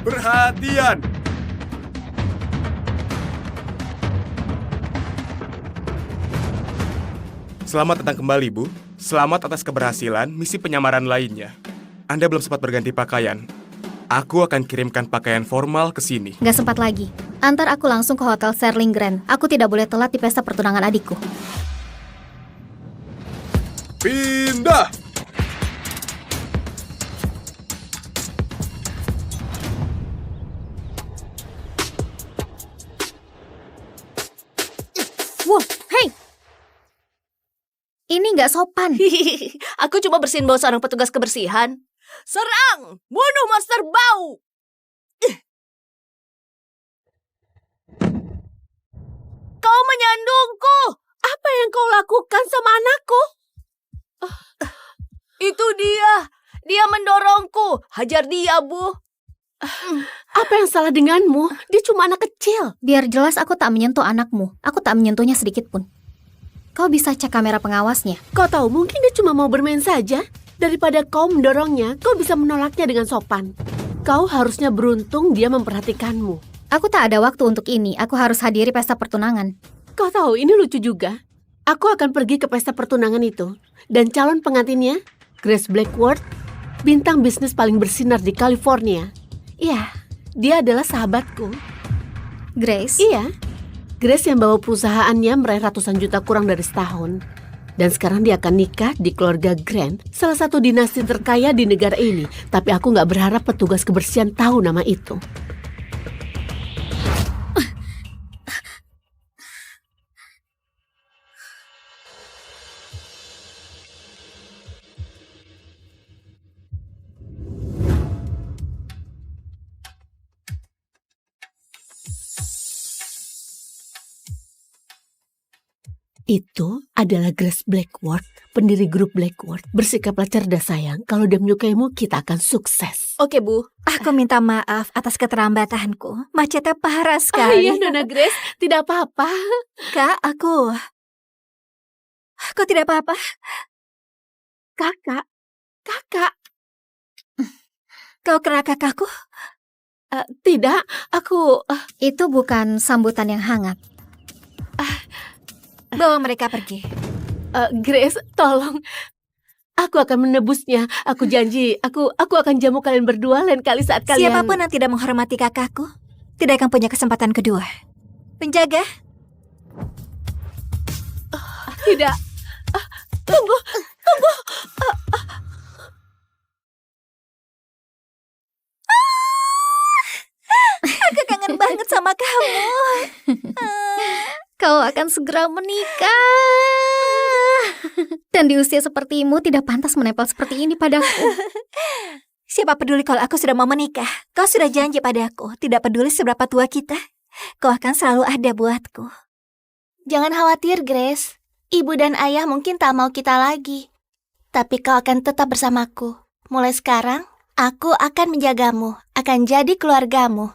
Perhatian! Selamat datang kembali, Bu. Selamat atas keberhasilan misi penyamaran lainnya. Anda belum sempat berganti pakaian. Aku akan kirimkan pakaian formal ke sini. Gak sempat lagi. Antar aku langsung ke Hotel Serling Grand. Aku tidak boleh telat di pesta pertunangan adikku. Pindah! Wow, hei! Ini nggak sopan. Aku cuma bersihin bau seorang petugas kebersihan. Serang! Bunuh monster bau! Kau menyandungku! Apa yang kau lakukan sama anakku? Itu dia! Dia mendorongku! Hajar dia, Bu! Apa yang salah denganmu? Dia cuma anak kecil. Biar jelas aku tak menyentuh anakmu. Aku tak menyentuhnya sedikit pun. Kau bisa cek kamera pengawasnya. Kau tahu, mungkin dia cuma mau bermain saja. Daripada kau mendorongnya, kau bisa menolaknya dengan sopan. Kau harusnya beruntung dia memperhatikanmu. Aku tak ada waktu untuk ini. Aku harus hadiri pesta pertunangan. Kau tahu, ini lucu juga. Aku akan pergi ke pesta pertunangan itu. Dan calon pengantinnya, Grace Blackworth, bintang bisnis paling bersinar di California. Iya, dia adalah sahabatku. Grace? Iya, Grace yang bawa perusahaannya meraih ratusan juta kurang dari setahun. Dan sekarang dia akan nikah di keluarga Grant, salah satu dinasti terkaya di negara ini. Tapi aku nggak berharap petugas kebersihan tahu nama itu. Itu adalah Grace Blackworth, pendiri grup Blackworth. Bersikaplah cerdas sayang, kalau dia menyukaimu kita akan sukses. Oke, Bu. Aku minta maaf atas keterlambatanku. Macetnya parah sekali. Iya, Nona Grace, tidak apa-apa. Kak, aku tidak apa-apa. Kakak. Kau kena kakakku? Tidak, aku... Itu bukan sambutan yang hangat. Bawa mereka pergi. Grace, tolong. Aku akan menebusnya. Aku janji, aku akan jamu kalian berdua lain kali saat kalian... Siapapun yang tidak menghormati kakakku, tidak akan punya kesempatan kedua. Penjaga, Tidak. Tunggu. aku kangen banget sama kamu. Kau akan segera menikah. Dan di usia sepertimu tidak pantas menempel seperti ini padaku. Siapa peduli kalau aku sudah mau menikah? Kau sudah janji padaku, tidak peduli seberapa tua kita, kau akan selalu ada buatku. Jangan khawatir, Grace. Ibu dan ayah mungkin tak mau kita lagi. Tapi kau akan tetap bersamaku. Mulai sekarang, aku akan menjagamu, akan jadi keluargamu.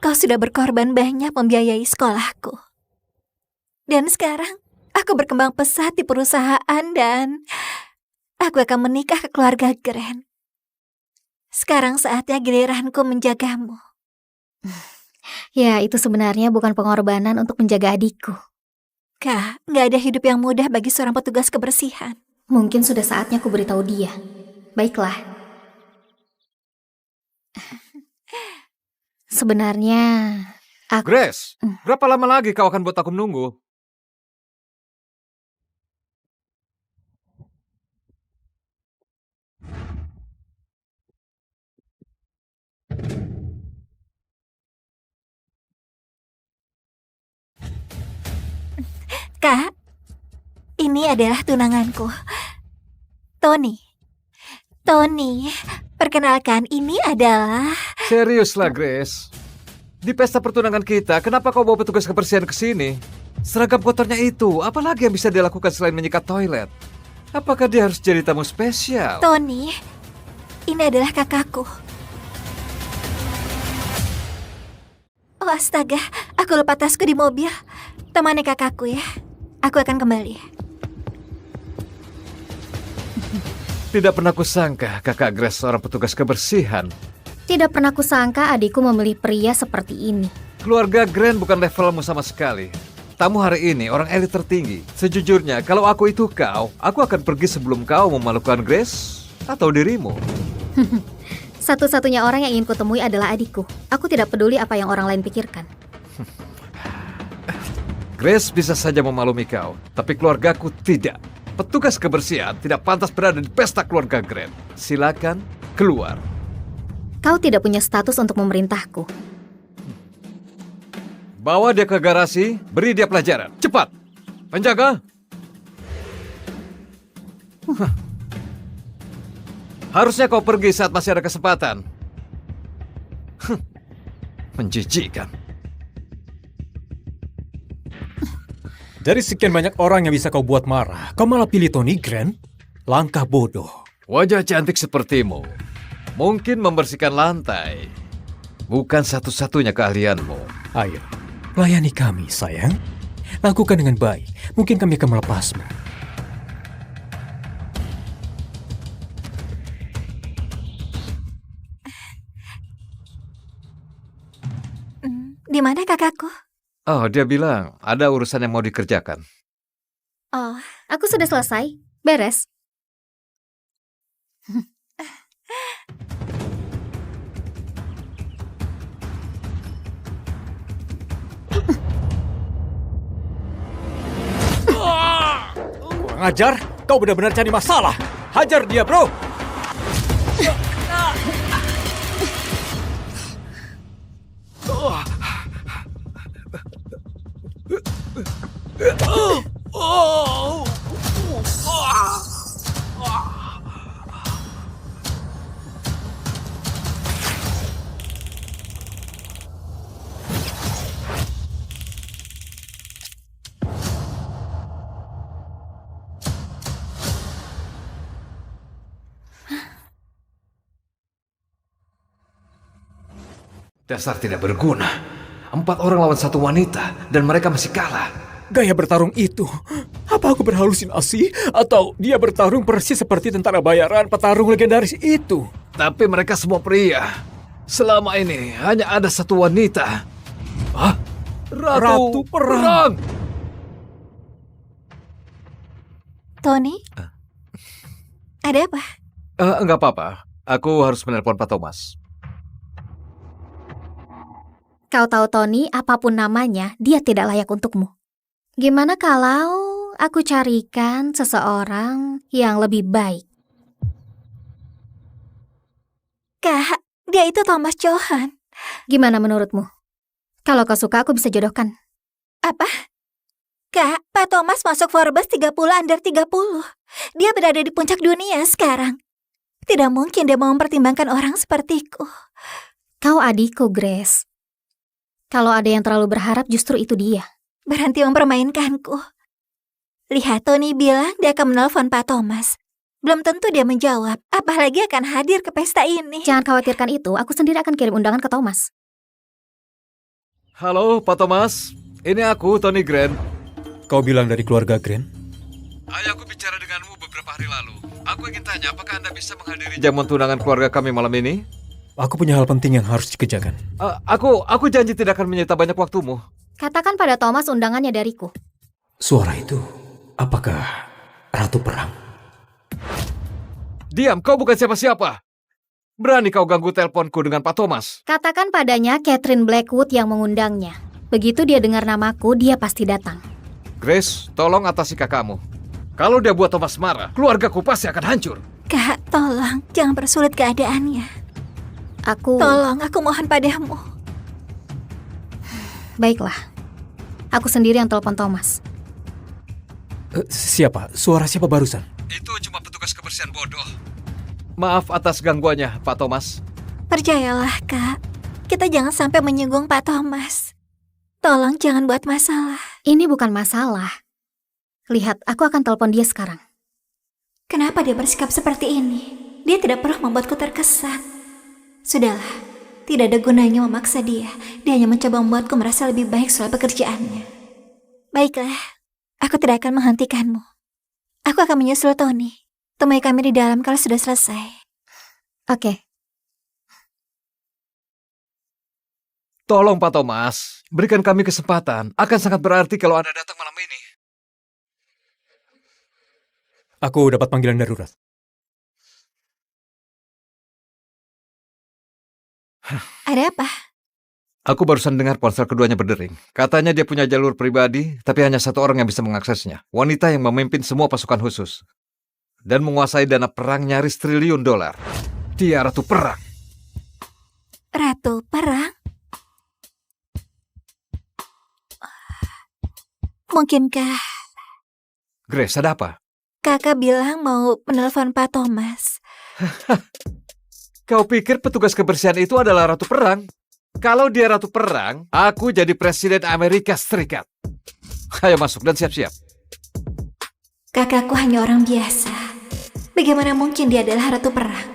Kau sudah berkorban banyak membiayai sekolahku. Dan sekarang, aku berkembang pesat di perusahaan dan aku akan menikah ke keluarga Grant. Sekarang saatnya giliranku menjagamu. Ya, itu sebenarnya bukan pengorbanan untuk menjaga adikku. Kak, gak ada hidup yang mudah bagi seorang petugas kebersihan. Mungkin sudah saatnya aku beritahu dia. Baiklah. Sebenarnya, Grace, berapa lama lagi kau akan buat aku menunggu? Kak, ini adalah tunanganku. Tony, perkenalkan ini adalah... Seriuslah, Grace. Di pesta pertunangan kita, kenapa kau bawa petugas kebersihan ke sini? Seragam kotornya itu, apalagi yang bisa dilakukan selain menyikat toilet? Apakah dia harus jadi tamu spesial? Tony, ini adalah kakakku. Oh astaga, aku lupa tasku di mobil. Temani kakakku ya. Aku akan kembali. Tidak pernah kusangka kakak Grace seorang petugas kebersihan. Tidak pernah kusangka adikku memilih pria seperti ini. Keluarga Grant bukan levelmu sama sekali. Tamu hari ini orang elit tertinggi. Sejujurnya, kalau aku itu kau, aku akan pergi sebelum kau memalukan Grace atau dirimu. Satu-satunya orang yang ingin kutemui adalah adikku. Aku tidak peduli apa yang orang lain pikirkan. Grace bisa saja memalumi kau, tapi keluargaku tidak. Petugas kebersihan tidak pantas berada di pesta keluarga Grant. Silakan keluar. Kau tidak punya status untuk memerintahku. Bawa dia ke garasi, beri dia pelajaran. Cepat! Penjaga! Harusnya kau pergi saat masih ada kesempatan. Menjijikkan. Dari sekian banyak orang yang bisa kau buat marah, kau malah pilih Tony Grant? Langkah bodoh. Wajah cantik sepertimu mungkin membersihkan lantai. Bukan satu-satunya keahlianmu. Ayo, layani kami, sayang. Lakukan dengan baik. Mungkin kami akan melepasmu. Di mana kakakku? Oh, dia bilang ada urusan yang mau dikerjakan. Oh, aku sudah selesai. Beres. Kurang ajar, kau benar-benar cari masalah. Hajar dia, bro. Dasar tidak berguna. 4 orang lawan 1 wanita dan mereka masih kalah. Gaya bertarung itu. Apa aku berhalusinasi? Atau dia bertarung persis seperti tentara bayaran petarung legendaris itu? Tapi mereka semua pria. Selama ini hanya ada 1 wanita. Hah? Ratu Perang. Tony? Ada apa? Enggak apa-apa. Aku harus menelpon Pak Thomas. Kau tahu Tony, apapun namanya, dia tidak layak untukmu. Gimana kalau aku carikan seseorang yang lebih baik? Kak, dia itu Thomas Johan. Gimana menurutmu? Kalau kau suka, aku bisa jodohkan. Apa? Kak, Pak Thomas masuk Forbes 30 under 30. Dia berada di puncak dunia sekarang. Tidak mungkin dia mau mempertimbangkan orang sepertiku. Kau adikku, Grace. Kalau ada yang terlalu berharap, justru itu dia. Berhenti mempermainkanku. Lihat, Tony bilang dia akan menelpon Pak Thomas. Belum tentu dia menjawab, apalagi akan hadir ke pesta ini. Jangan khawatirkan itu, aku sendiri akan kirim undangan ke Thomas. Halo, Pak Thomas. Ini aku, Tony Grant. Kau bilang dari keluarga Grant? Aku bicara denganmu beberapa hari lalu. Aku ingin tanya, apakah Anda bisa menghadiri jamuan tunangan keluarga kami malam ini? Aku punya hal penting yang harus dikerjakan. Aku janji tidak akan menyita banyak waktumu. Katakan pada Thomas undangannya dariku. Suara itu, apakah Ratu Perang? Diam, kau bukan siapa-siapa. Berani kau ganggu teleponku dengan Pak Thomas? Katakan padanya Catherine Blackwood yang mengundangnya. Begitu dia dengar namaku, dia pasti datang. Grace, tolong atasi kakakmu. Kalau dia buat Thomas marah, keluargaku pasti akan hancur. Kak, tolong, jangan persulit keadaannya. Tolong, aku mohon padamu. Baiklah. Aku sendiri yang telepon Thomas. Siapa? Suara siapa barusan? Itu cuma petugas kebersihan bodoh. Maaf atas gangguannya, Pak Thomas. Percayalah, Kak. Kita jangan sampai menyinggung Pak Thomas. Tolong jangan buat masalah. Ini bukan masalah. Lihat, aku akan telepon dia sekarang. Kenapa dia bersikap seperti ini? Dia tidak perlu membuatku terkesan. Sudahlah, tidak ada gunanya memaksa dia. Dia hanya mencoba membuatku merasa lebih baik soal pekerjaannya. Baiklah, aku tidak akan menghentikanmu. Aku akan menyusul Tony. Temui kami di dalam kalau sudah selesai. Oke, Tolong Pak Thomas, berikan kami kesempatan. Akan sangat berarti kalau Anda datang malam ini. Aku dapat panggilan darurat. Ada apa? Aku barusan dengar ponsel keduanya berdering. Katanya dia punya jalur pribadi, tapi hanya satu orang yang bisa mengaksesnya. Wanita yang memimpin semua pasukan khusus. Dan menguasai dana perang nyaris $1 triliun. Dia ratu perang. Ratu perang? Mungkinkah Grace, ada apa? kakak bilang mau menelpon Pak Thomas? Kau pikir petugas kebersihan itu adalah ratu perang? Kalau dia ratu perang, aku jadi presiden Amerika Serikat. Ayo masuk dan siap-siap. Kakakku hanya orang biasa. Bagaimana mungkin dia adalah ratu perang?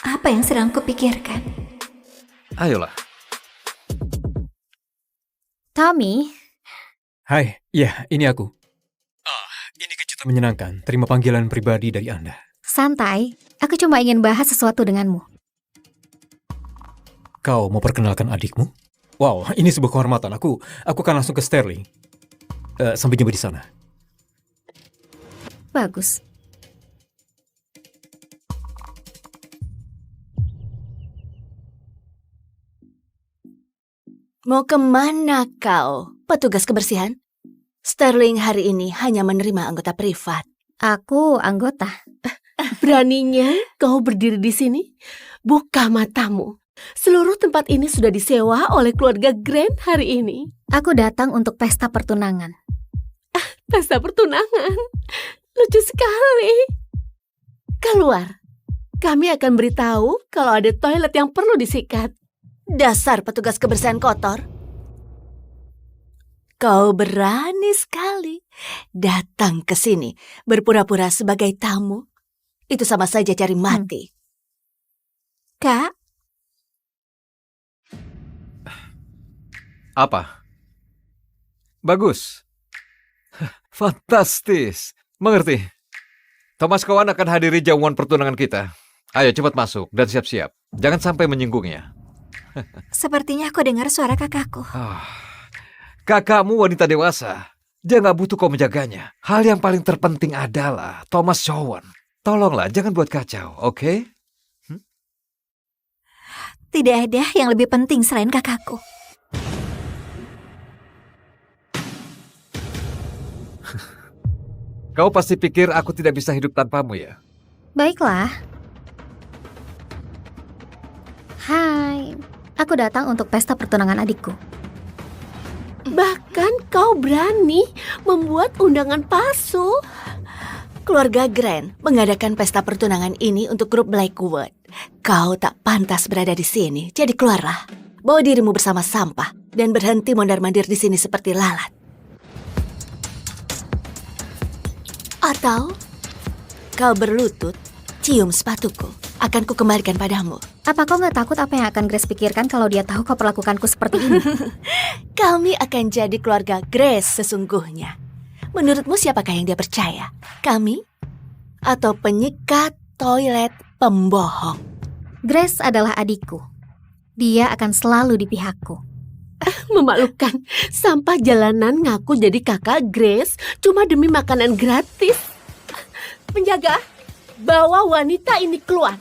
Apa yang sedang kupikirkan? Ayolah. Tommy, Hai, ya, ini aku. Ini kejutan menyenangkan. Terima panggilan pribadi dari Anda. santai. Aku cuma ingin bahas sesuatu denganmu. Kau mau perkenalkan adikmu? Wow, ini sebuah kehormatan. Aku akan langsung ke Sterling. Sampai jumpa di sana. Bagus. Mau kemana kau, petugas kebersihan? Sterling hari ini hanya menerima anggota privat. Aku anggota. Beraninya kau berdiri di sini? Buka matamu. Seluruh tempat ini sudah disewa oleh keluarga Grant hari ini. Aku datang untuk pesta pertunangan. Pesta pertunangan. Lucu sekali. Keluar. Kami akan beritahu kalau ada toilet yang perlu disikat. Dasar petugas kebersihan kotor. Kau berani sekali datang ke sini berpura-pura sebagai tamu. Itu sama saja cari mati. Kak, Apa? Bagus. Fantastis. Mengerti. Thomas Cowan akan hadiri jamuan pertunangan kita. Ayo cepat masuk dan siap-siap. Jangan sampai menyinggungnya. sepertinya aku dengar suara kakakku. Kakakmu wanita dewasa. Dia nggak butuh kau menjaganya. Hal yang paling terpenting adalah Thomas Cowan. Tolonglah, jangan buat kacau, oke? Tidak ada yang lebih penting selain kakakku. Kau pasti pikir aku tidak bisa hidup tanpamu ya? Baiklah. Hai, aku datang untuk pesta pertunangan adikku. Bahkan kau berani membuat undangan palsu. Keluarga Grant mengadakan pesta pertunangan ini untuk grup Blackwood. Kau tak pantas berada di sini, jadi keluarlah. Bawa dirimu bersama sampah dan berhenti mondar-mandir di sini seperti lalat. Atau kau berlutut, cium sepatuku. Akan kukembalikan padamu. Apa kau nggak takut apa yang akan Grace pikirkan kalau dia tahu kau perlakukanku seperti ini? Kami akan jadi keluarga Grace sesungguhnya. Menurutmu siapakah yang dia percaya? Kami? Atau penyikat toilet pembohong? Grace adalah adikku. Dia akan selalu di pihakku. Memalukan. Sampah jalanan ngaku jadi kakak Grace cuma demi makanan gratis. Penjaga, bawa wanita ini keluar.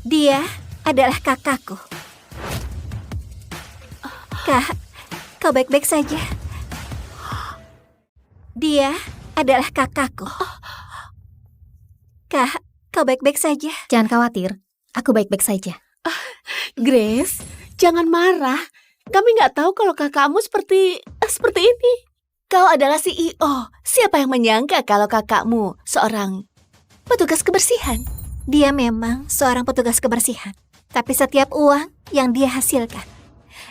Dia adalah kakakku. Kak, kau baik-baik saja. Dia adalah kakakku. Kak, kau baik-baik saja. Jangan khawatir, aku baik-baik saja. Grace, jangan marah. Kami nggak tahu kalau kakakmu seperti ini. Kau adalah CEO. Siapa yang menyangka kalau kakakmu seorang petugas kebersihan? Dia memang seorang petugas kebersihan. Tapi setiap uang yang dia hasilkan,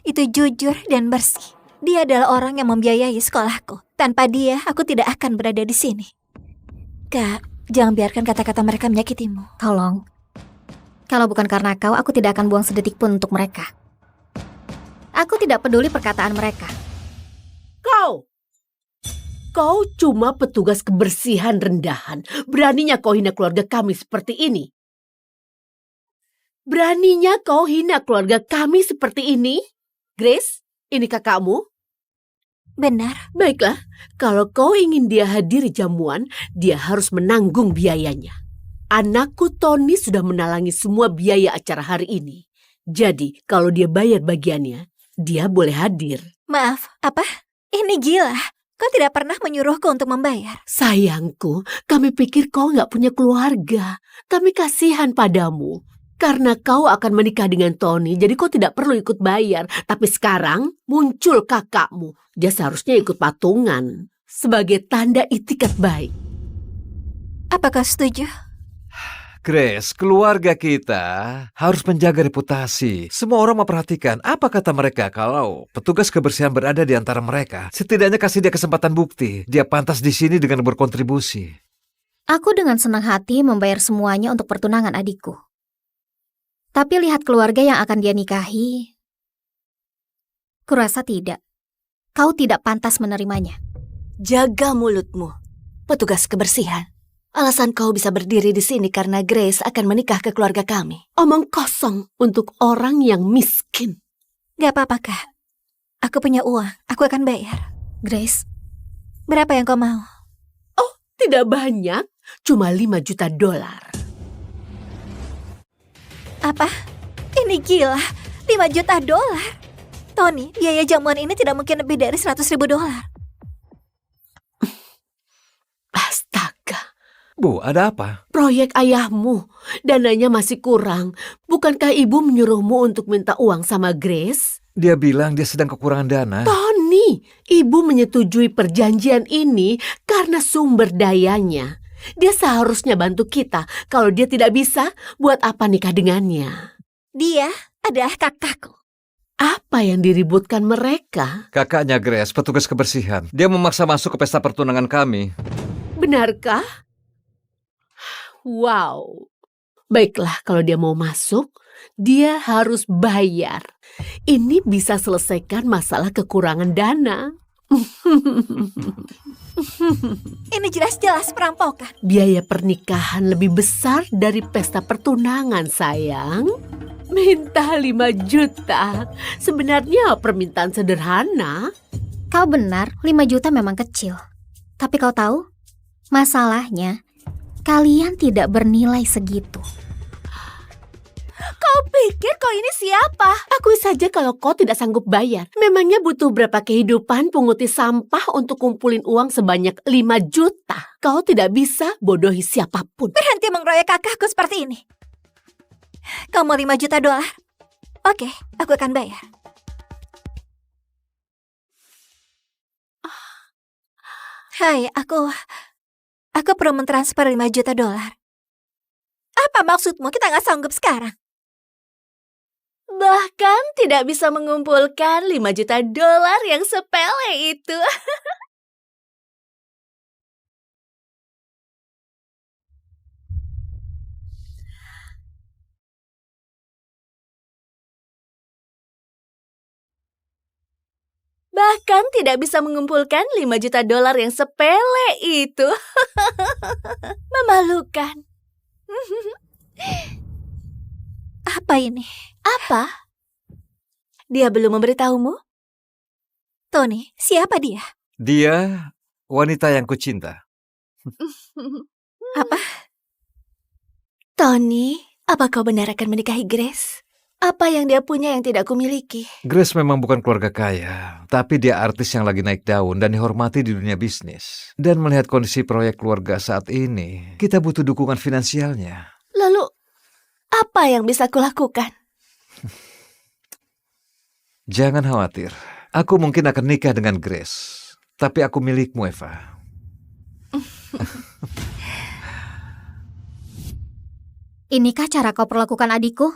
itu jujur dan bersih. Dia adalah orang yang membiayai sekolahku. Tanpa dia, aku tidak akan berada di sini. Kak, jangan biarkan kata-kata mereka menyakitimu. Tolong. Kalau bukan karena kau, aku tidak akan buang sedetik pun untuk mereka. Aku tidak peduli perkataan mereka. Kau! Kau cuma petugas kebersihan rendahan. Beraninya kau hina keluarga kami seperti ini? Beraninya kau hina keluarga kami seperti ini? Grace, ini kakakmu? Benar. Baiklah, kalau kau ingin dia hadiri jamuan, dia harus menanggung biayanya. Anakku Tony sudah menalangi semua biaya acara hari ini. Jadi, kalau dia bayar bagiannya, dia boleh hadir. Maaf, apa? Ini gila. Kau tidak pernah menyuruhku untuk membayar. Sayangku, kami pikir kau nggak punya keluarga. Kami kasihan padamu. Karena kau akan menikah dengan Tony, jadi kau tidak perlu ikut bayar. Tapi sekarang muncul kakakmu. Dia seharusnya ikut patungan. Sebagai tanda itikat baik. Apa kau setuju? Grace, keluarga kita harus menjaga reputasi. Semua orang memperhatikan apa kata mereka kalau petugas kebersihan berada di antara mereka. Setidaknya kasih dia kesempatan bukti. Dia pantas di sini dengan berkontribusi. Aku dengan senang hati membayar semuanya untuk pertunangan adikku. Tapi lihat keluarga yang akan dia nikahi, kurasa tidak. Kau tidak pantas menerimanya. Jaga mulutmu, petugas kebersihan. Alasan kau bisa berdiri di sini karena Grace akan menikah ke keluarga kami. Omong kosong untuk orang yang miskin. Gak apa-apa, Kak. Aku punya uang, aku akan bayar. Grace, Berapa yang kau mau? Oh, tidak banyak. Cuma $5 juta. Apa? Ini gila. $5 juta. Tony, biaya jamuan ini tidak mungkin lebih dari $100.000. Astaga. Bu, ada apa? Proyek ayahmu, dananya masih kurang. Bukankah ibu menyuruhmu untuk minta uang sama Grace? Dia bilang dia sedang kekurangan dana. Tony, ibu menyetujui perjanjian ini karena sumber dayanya. Dia seharusnya bantu kita. Kalau dia tidak bisa, buat apa nikah dengannya? Dia adalah kakakku. Apa yang diributkan mereka? Kakaknya Grace, petugas kebersihan. Dia memaksa masuk ke pesta pertunangan kami. Benarkah? Wow. Baiklah, kalau dia mau masuk, dia harus bayar. Ini bisa selesaikan masalah kekurangan dana. Ini jelas-jelas perampokan. Biaya pernikahan lebih besar dari pesta pertunangan, sayang. Minta 5 juta. Sebenarnya permintaan sederhana. kau benar, 5 juta memang kecil. Tapi kau tahu, masalahnya, kalian tidak bernilai segitu. Kau pikir kau ini siapa? Akui saja kalau kau tidak sanggup bayar. Memangnya butuh berapa kehidupan punguti sampah untuk kumpulin uang sebanyak 5 juta? Kau tidak bisa bodohi siapapun. Berhenti mengeroyok kakakku seperti ini. Kau mau $5 juta? Oke, aku akan bayar. Hai, aku perlu mentransfer $5 juta. Apa maksudmu? Kita nggak sanggup sekarang. Bahkan tidak bisa mengumpulkan $5 juta yang sepele itu. Bahkan tidak bisa mengumpulkan $5 juta yang sepele itu. Memalukan. Apa ini? Apa? Dia belum memberitahumu? Tony, siapa dia? Dia wanita yang kucinta. Apa? Tony, apa kau benar akan menikahi Grace? Apa yang dia punya yang tidak kumiliki? Grace memang bukan keluarga kaya, tapi dia artis yang lagi naik daun dan dihormati di dunia bisnis. Dan melihat kondisi proyek keluarga saat ini, kita butuh dukungan finansialnya. Lalu, apa yang bisa kulakukan? Jangan khawatir, aku mungkin akan nikah dengan Grace. Tapi aku milikmu, Eva. Inikah cara kau perlakukan adikku?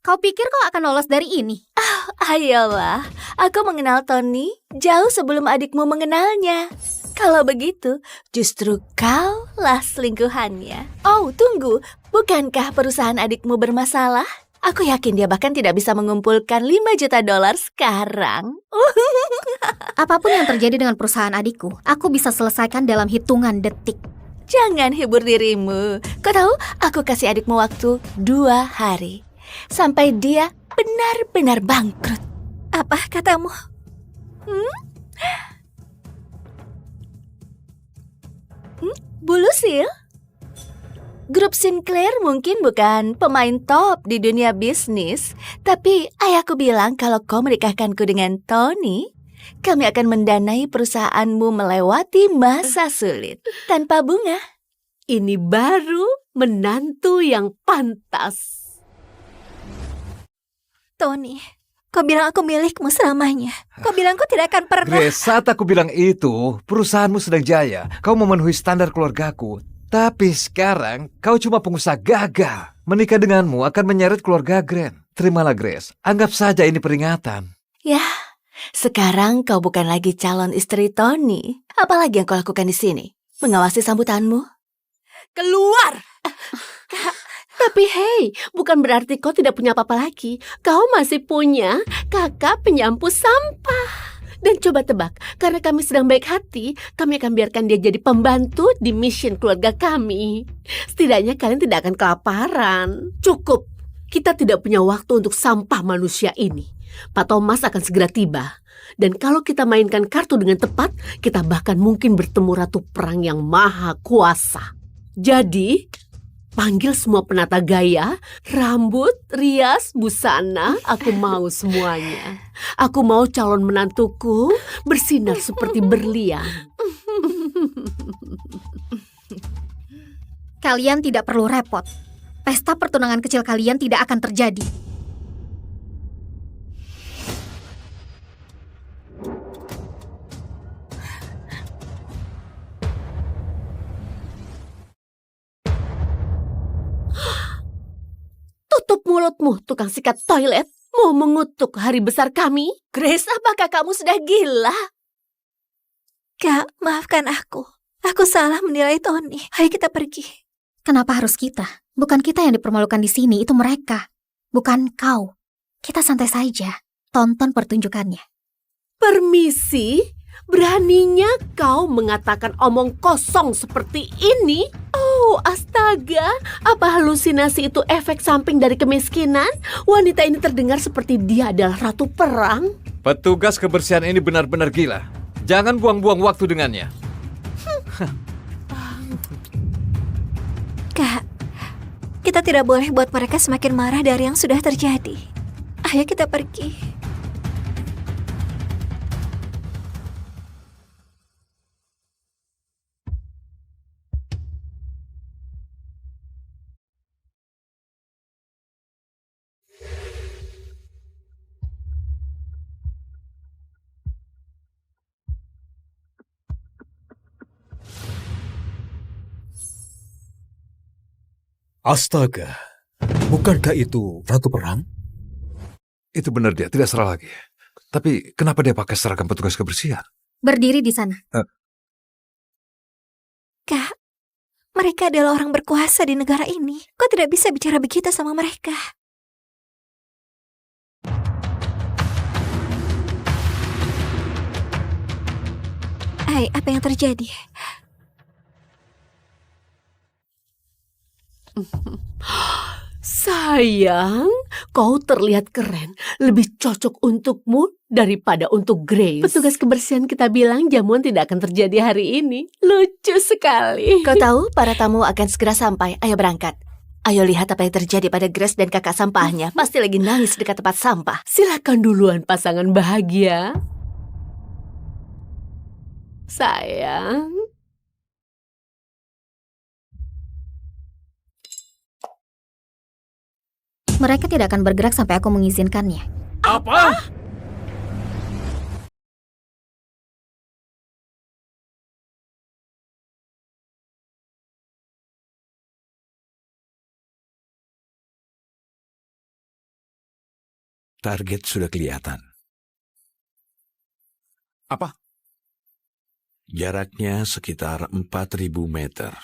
Kau pikir kau akan lolos dari ini? Ayolah, aku mengenal Tony jauh sebelum adikmu mengenalnya. Kalau begitu, justru kaulah selingkuhannya. Oh, tunggu. Bukankah perusahaan adikmu bermasalah? Aku yakin dia bahkan tidak bisa mengumpulkan 5 juta dolar sekarang. Apapun yang terjadi dengan perusahaan adikku, aku bisa selesaikan dalam hitungan detik. Jangan hibur dirimu. Kau tahu, aku kasih adikmu waktu 2 hari. Sampai dia benar-benar bangkrut. Apa katamu? Bu Lucille? Grup Sinclair mungkin bukan pemain top di dunia bisnis, tapi ayahku bilang kalau kau menikahkanku dengan Tony, kami akan mendanai perusahaanmu melewati masa sulit tanpa bunga. Ini baru menantu yang pantas. Tony, kau bilang aku milikmu selamanya. Kau bilang kau tidak akan pernah... Grace, saat aku bilang itu, perusahaanmu sedang jaya. Kau memenuhi standar keluargaku. Tapi sekarang, kau cuma pengusaha gagal. Menikah denganmu akan menyeret keluarga Grant. Terimalah, Grace. Anggap saja ini peringatan. Ya, sekarang kau bukan lagi calon istri Tony. Apalagi yang kau lakukan di sini? Mengawasi sambutanmu? Keluar! Tapi hei, bukan berarti kau tidak punya apa-apa lagi. Kau masih punya kakak penyapu sampah. Dan coba tebak, karena kami sedang baik hati, kami akan biarkan dia jadi pembantu di mission keluarga kami. Setidaknya kalian tidak akan kelaparan. Cukup, kita tidak punya waktu untuk sampah manusia ini. Pak Thomas akan segera tiba. Dan kalau kita mainkan kartu dengan tepat, kita bahkan mungkin bertemu Ratu Perang yang maha kuasa. Jadi, panggil semua penata gaya, rambut, rias, busana, aku mau semuanya. Aku mau calon menantuku bersinar seperti berlian. Kalian tidak perlu repot. Pesta pertunangan kecil kalian tidak akan terjadi. Tutup mulutmu, tukang sikat toilet. Mau mengutuk hari besar kami? Grace, apakah kamu sudah gila? Kak, maafkan aku. Aku salah menilai Tony. Ayo kita pergi. Kenapa harus kita? Bukan kita yang dipermalukan di sini, itu mereka. Bukan kau. Kita santai saja. Tonton pertunjukannya. Permisi? Beraninya kau mengatakan omong kosong seperti ini? Oh, astaga. Apa halusinasi itu efek samping dari kemiskinan? Wanita ini terdengar seperti dia adalah ratu perang. Petugas kebersihan ini benar-benar gila. Jangan buang-buang waktu dengannya. Kak, kita tidak boleh buat mereka semakin marah dari yang sudah terjadi. Ayo kita pergi. Astaga, bukankah itu Ratu Perang? Itu benar dia, tidak salah lagi. Tapi kenapa dia pakai seragam petugas kebersihan? Berdiri di sana. Kak, mereka adalah orang berkuasa di negara ini. Kau tidak bisa bicara begitu sama mereka. Hai, apa yang terjadi? Sayang, kau terlihat keren. Lebih cocok untukmu daripada untuk Grace. Petugas kebersihan kita bilang jamuan tidak akan terjadi hari ini. Lucu sekali. Kau tahu, para tamu akan segera sampai. Ayo berangkat. Ayo lihat apa yang terjadi pada Grace dan kakak sampahnya. Pasti lagi nangis dekat tempat sampah. Silakan duluan pasangan bahagia. Sayang. Mereka tidak akan bergerak sampai aku mengizinkannya. Apa? Target sudah kelihatan. Apa? Jaraknya sekitar 4.000 meter.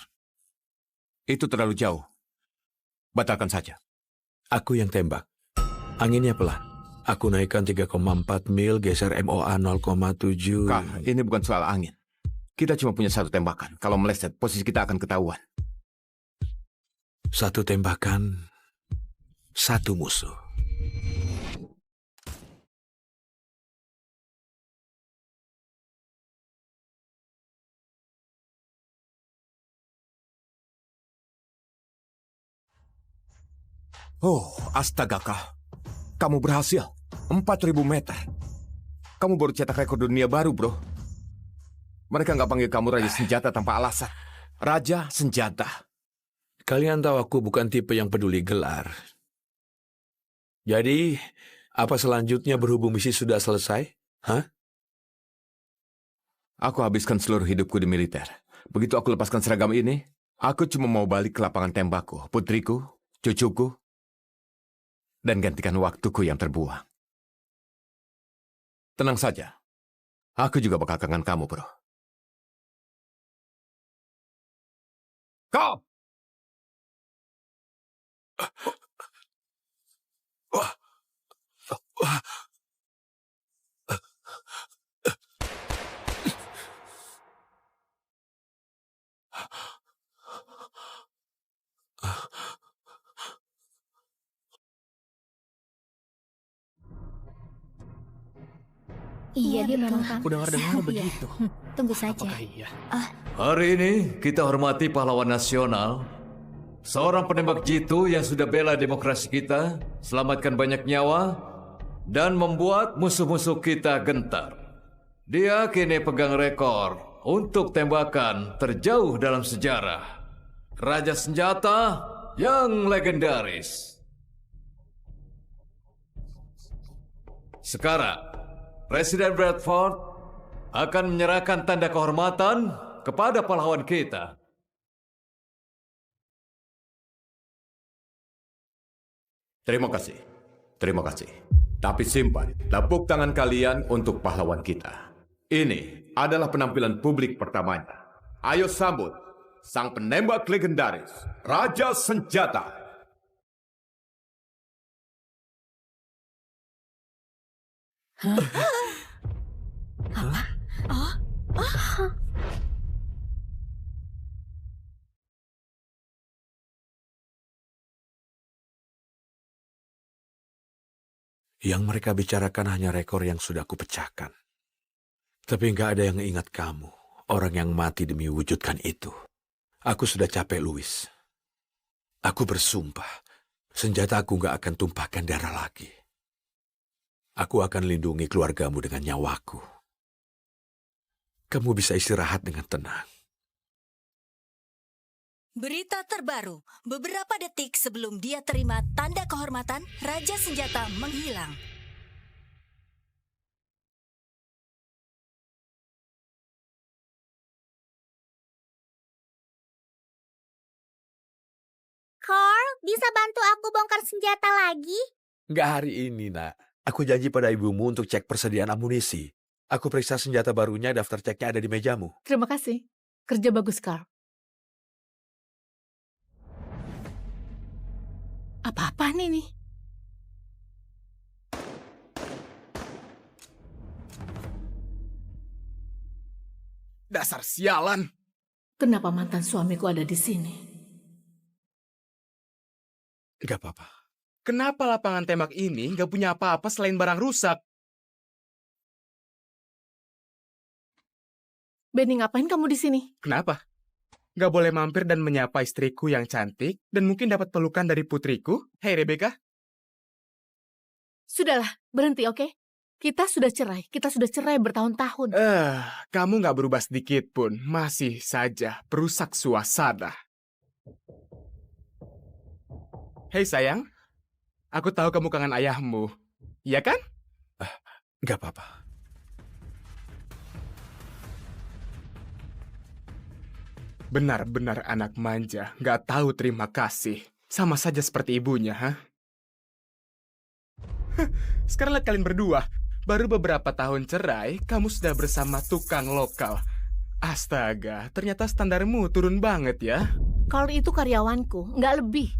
Itu terlalu jauh. Batalkan saja. Aku yang tembak. Anginnya pelan. Aku naikkan 3,4 mil, geser MOA 0,7. Kak, ini bukan soal angin. Kita cuma punya satu tembakan. Kalau meleset, posisi kita akan ketahuan. Satu tembakan, satu musuh. Oh, astaga, Kak. Kamu berhasil. 4.000 meter. Kamu baru cetak rekor dunia baru, bro. Mereka nggak panggil kamu Raja Senjata tanpa alasan. Raja Senjata. Kalian tahu aku bukan tipe yang peduli gelar. Jadi, apa selanjutnya berhubung misi sudah selesai? Hah? Aku habiskan seluruh hidupku di militer. Begitu aku lepaskan seragam ini, aku cuma mau balik ke lapangan tembakku, putriku, cucuku, dan gantikan waktuku yang terbuang. Tenang saja. Aku juga bakal kangen kamu, bro. Kau! Iya, dia memang Aku dengar-dengar begitu. Tunggu saja. Apakah iya? Hari ini kita hormati pahlawan nasional, seorang penembak jitu yang sudah bela demokrasi kita, selamatkan banyak nyawa, dan membuat musuh-musuh kita gentar. Dia kini pegang rekor untuk tembakan terjauh dalam sejarah. Raja Senjata yang legendaris. Sekarang, Presiden Bradford akan menyerahkan tanda kehormatan kepada pahlawan kita. Terima kasih. Terima kasih. Tapi simpan tepuk tangan kalian untuk pahlawan kita. Ini adalah penampilan publik pertamanya. Ayo sambut sang penembak legendaris, Raja Senjata. Yang mereka bicarakan hanya rekor yang sudah kupecahkan. Tapi nggak ada yang ingat kamu, orang yang mati demi wujudkan itu. Aku sudah capek, Louis. Aku bersumpah, senjata aku nggak akan tumpahkan darah lagi. Aku akan lindungi keluargamu dengan nyawaku. Kamu bisa istirahat dengan tenang. Berita terbaru, beberapa detik sebelum dia terima tanda kehormatan, Raja Senjata menghilang. Carl, bisa bantu aku bongkar senjata lagi? Nggak hari ini, nak. Aku janji pada ibumu untuk cek persediaan amunisi. Aku periksa senjata barunya, daftar ceknya ada di mejamu. Terima kasih. Kerja bagus, Carl. Apa-apaan ini? Dasar sialan. Kenapa mantan suamiku ada di sini? Nggak apa-apa. Kenapa lapangan tembak ini nggak punya apa-apa selain barang rusak? Benny, ngapain kamu di sini? Kenapa? Nggak boleh mampir dan menyapa istriku yang cantik dan mungkin dapat pelukan dari putriku? Hei, Rebecca. Sudahlah, berhenti, oke? Kita sudah cerai bertahun-tahun. Kamu nggak berubah sedikit pun. Masih saja perusak suasana. Hei sayang, aku tahu kamu kangen ayahmu. Iya kan? Nggak apa-apa. Benar-benar anak manja, nggak tahu terima kasih. Sama saja seperti ibunya, ha? Sekarang lihat kalian berdua. Baru beberapa tahun cerai, kamu sudah bersama tukang lokal. Astaga, ternyata standarmu turun banget ya. Carl itu karyawanku, nggak lebih.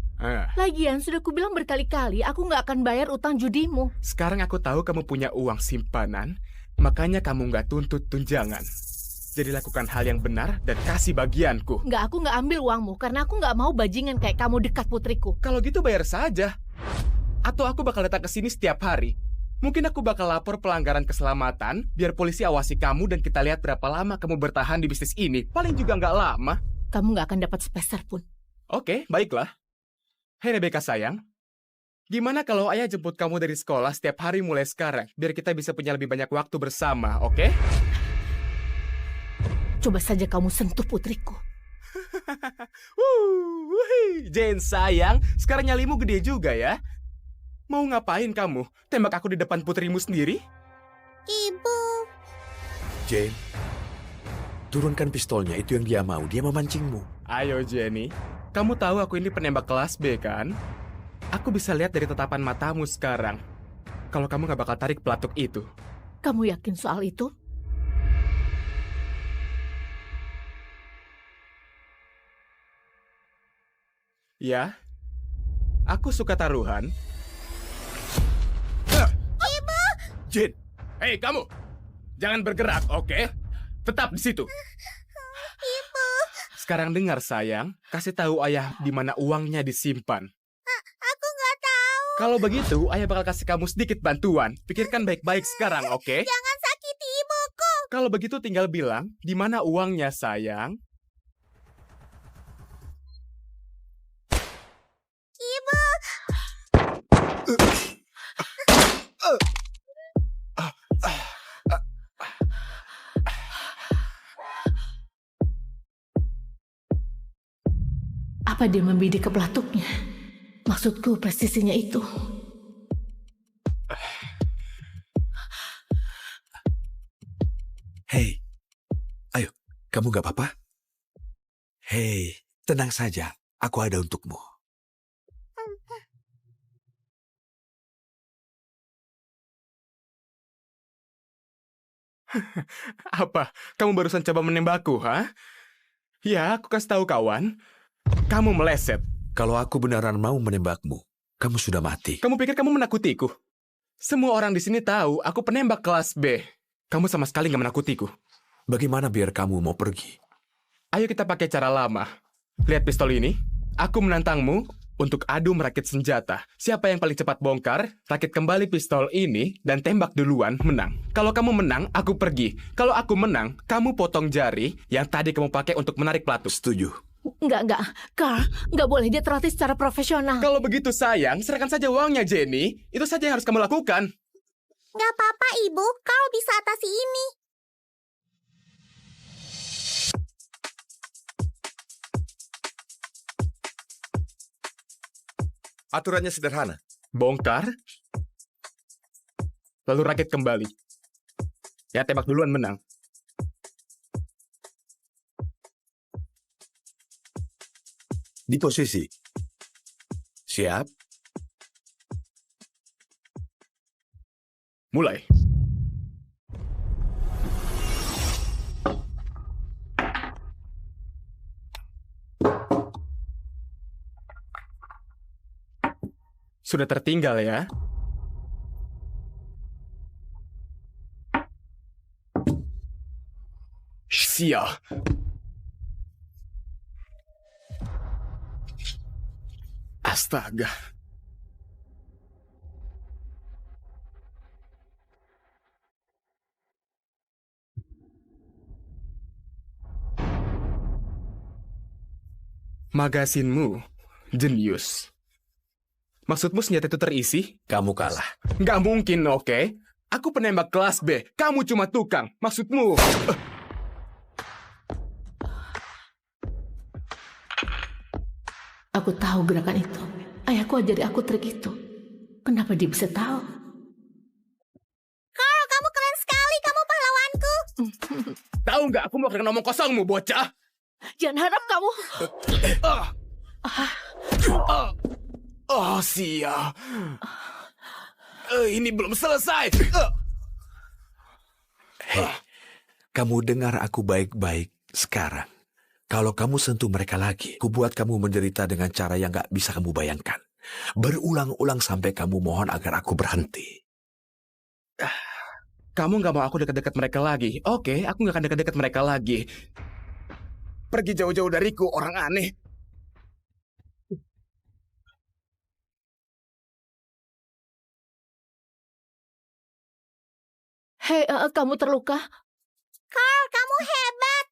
Lagian sudah kubilang berkali-kali aku nggak akan bayar utang judimu. Sekarang aku tahu kamu punya uang simpanan, makanya kamu nggak tuntut tunjangan. Jadi lakukan hal yang benar dan kasih bagianku. Nggak, aku nggak ambil uangmu karena aku nggak mau bajingan kayak kamu dekat putriku. Kalau gitu bayar saja. Atau aku bakal datang ke sini setiap hari. Mungkin aku bakal lapor pelanggaran keselamatan, biar polisi awasi kamu dan kita lihat berapa lama kamu bertahan di bisnis ini. Paling juga nggak lama. Kamu nggak akan dapat sepeser pun. Oke, baiklah. Hei Rebecca sayang, gimana kalau ayah jemput kamu dari sekolah setiap hari mulai sekarang, biar kita bisa punya lebih banyak waktu bersama, oke? Coba saja kamu sentuh putriku. Jane sayang, sekarang nyalimu gede juga ya. Mau ngapain kamu? Tembak aku di depan putrimu sendiri? Ibu. Jane, turunkan pistolnya, itu yang dia mau. Dia memancingmu. Ayo Jenny, kamu tahu aku ini penembak kelas B kan? Aku bisa lihat dari tatapan matamu sekarang. Kalau kamu gak bakal tarik pelatuk itu. Kamu yakin soal itu? Ya, aku suka taruhan. Ibu. Jin, hei kamu, jangan bergerak, oke? Tetap di situ. Ibu. Sekarang dengar sayang, kasih tahu ayah di mana uangnya disimpan. Aku nggak tahu. Kalau begitu, ayah bakal kasih kamu sedikit bantuan. Pikirkan baik-baik sekarang, oke? Jangan sakiti ibuku. Kalau begitu tinggal bilang di mana uangnya sayang. Ibu. Apa dia membidik ke pelatuknya? Maksudku presisinya itu. Hei, ayo, kamu gak apa-apa? Hei, tenang saja, aku ada untukmu. Apa? Kamu barusan coba menembakku, ha? Ya, aku kasih tahu kawan. Kamu meleset. Kalau aku beneran mau menembakmu, kamu sudah mati. Kamu pikir kamu menakutiku? Semua orang di sini tahu aku penembak kelas B. Kamu sama sekali nggak menakutiku. Bagaimana biar kamu mau pergi? Ayo kita pakai cara lama. Lihat pistol ini. Aku menantangmu untuk adu merakit senjata. Siapa yang paling cepat bongkar, rakit kembali pistol ini, dan tembak duluan, menang. Kalau kamu menang, aku pergi. Kalau aku menang, kamu potong jari yang tadi kamu pakai untuk menarik pelatuk. Setuju. Enggak. Carl, nggak boleh, dia terlatih secara profesional. Kalau begitu sayang, serahkan saja uangnya, Jenny. Itu saja yang harus kamu lakukan. Nggak apa-apa, Ibu. Kau bisa atasi ini. Aturannya sederhana. Bongkar, lalu rakit kembali. Ya, tembak duluan menang. Di posisi. Siap? Mulai. Sudah tertinggal ya. Sial. Astaga. Magasinmu jenius. Maksudmu senjata itu terisi? Kamu kalah. Nggak mungkin, oke? Aku penembak kelas B. Kamu cuma tukang. Maksudmu... Aku tahu gerakan itu. Ayahku ajari aku trik itu. Kenapa dia bisa tahu? Carl, kamu keren sekali. Kamu pahlawanku. Tahu nggak, aku mau kena ngomong kosongmu, bocah. Jangan harap kamu. Oh, sial. Ini belum selesai. Hei, kamu dengar aku baik-baik sekarang. Kalau kamu sentuh mereka lagi, kubuat kamu menderita dengan cara yang gak bisa kamu bayangkan. Berulang-ulang sampai kamu mohon agar aku berhenti. Kamu nggak mau aku dekat-dekat mereka lagi? Oke, aku nggak akan dekat-dekat mereka lagi. Pergi jauh-jauh dariku, orang aneh. Hei, kamu terluka? Carl, kamu hebat.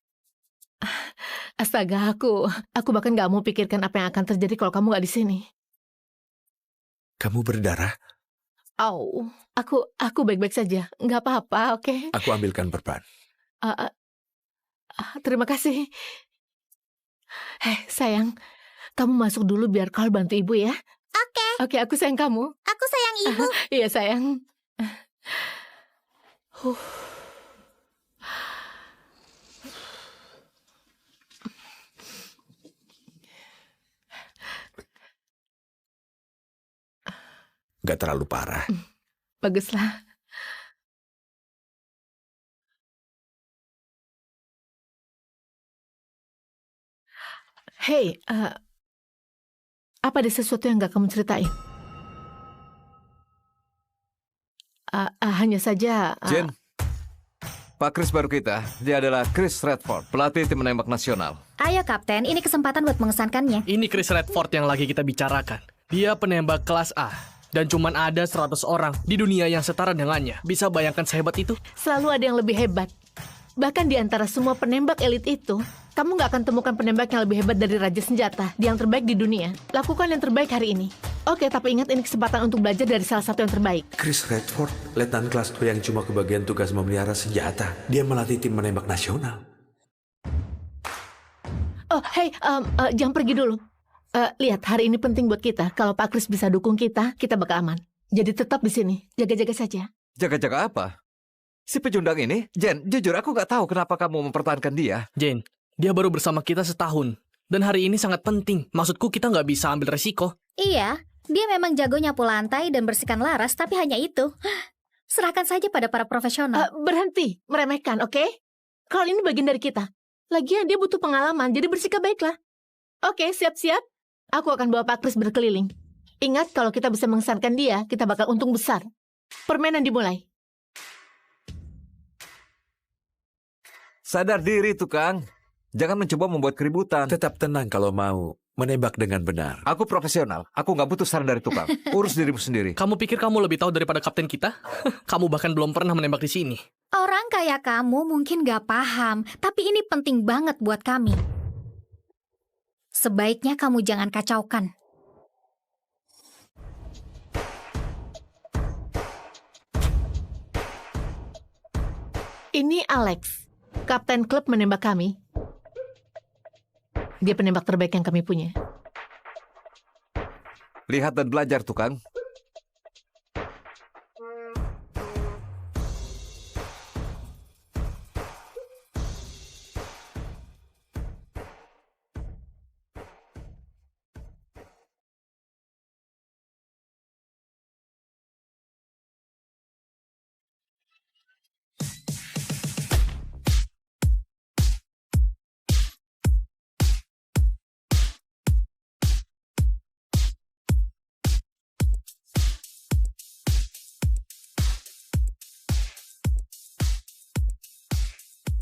Astaga, aku bahkan gak mau pikirkan apa yang akan terjadi kalau kamu gak di sini. Kamu berdarah? Au, aku baik-baik saja. Nggak apa-apa, oke? Aku ambilkan perban. Terima kasih. Hei, sayang. Kamu masuk dulu biar Carl bantu ibu ya. Oke. Oke, aku sayang kamu. Aku sayang ibu. Iya, sayang. Gak terlalu parah. Baguslah. Hei, apa ada sesuatu yang gak kamu ceritain? Hanya saja... Jen, Pak Chris baru kita. Dia adalah Chris Redford, pelatih tim menembak nasional. Ayo Kapten, ini kesempatan buat mengesankannya. Ini Chris Redford yang lagi kita bicarakan. Dia penembak kelas A. Dan cuman ada 100 orang di dunia yang setara dengannya. Bisa bayangkan sehebat itu? Selalu ada yang lebih hebat. Bahkan di antara semua penembak elit itu, kamu gak akan temukan penembak yang lebih hebat dari Raja Senjata, yang terbaik di dunia. Lakukan yang terbaik hari ini. Oke, tapi ingat ini kesempatan untuk belajar dari salah satu yang terbaik. Chris Redford, letnan kelas 2 yang cuma kebagian tugas memelihara senjata. Dia melatih tim menembak nasional. Oh, hei, jangan pergi dulu. Lihat, hari ini penting buat kita. Kalau Pak Chris bisa dukung kita, kita bakal aman. Jadi tetap di sini, jaga-jaga saja. Jaga-jaga apa? Si pecundang ini, Jen, jujur aku gak tahu kenapa kamu mempertahankan dia. Jane, dia baru bersama kita setahun. Dan hari ini sangat penting. Maksudku kita nggak bisa ambil resiko. Iya, dia memang jago nyapu lantai dan bersihkan laras, tapi hanya itu. Serahkan saja pada para profesional. Berhenti meremehkan, oke? Kalau ini bagian dari kita. Lagian dia butuh pengalaman, jadi bersikap baiklah. Oke, siap-siap. Aku akan bawa Pak Chris berkeliling. Ingat, kalau kita bisa mengesankan dia, kita bakal untung besar. Permainan dimulai. Sadar diri, tukang. Jangan mencoba membuat keributan. Tetap tenang kalau mau menembak dengan benar. Aku profesional. Aku nggak butuh saran dari tukang. Urus dirimu sendiri. Kamu pikir kamu lebih tahu daripada kapten kita? Kamu bahkan belum pernah menembak di sini. Orang kayak kamu mungkin gak paham, tapi ini penting banget buat kami. Sebaiknya kamu jangan kacaukan. Ini Alex, kapten klub menembak kami. Dia penembak terbaik yang kami punya. Lihat dan belajar, tukang.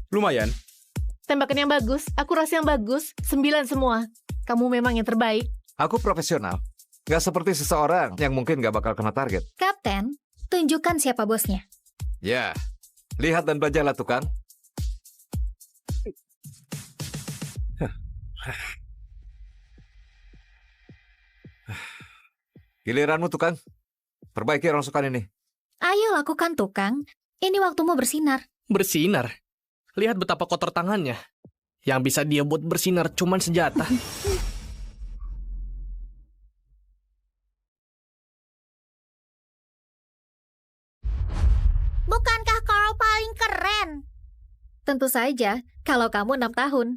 Lumayan. Tembakan yang bagus, akurasi yang bagus, 9 semua. Kamu memang yang terbaik. Aku profesional. Gak seperti seseorang yang mungkin gak bakal kena target. Kapten, tunjukkan siapa bosnya. Ya, lihat dan belajarlah, tukang. Giliranmu, tukang. Perbaiki rongsokan ini. Ayo lakukan, tukang. Ini waktumu bersinar. Bersinar? Lihat betapa kotor tangannya. Yang bisa dia buat bersinar cuman senjata. Bukankah Carl paling keren? Tentu saja, kalau kamu 6 tahun.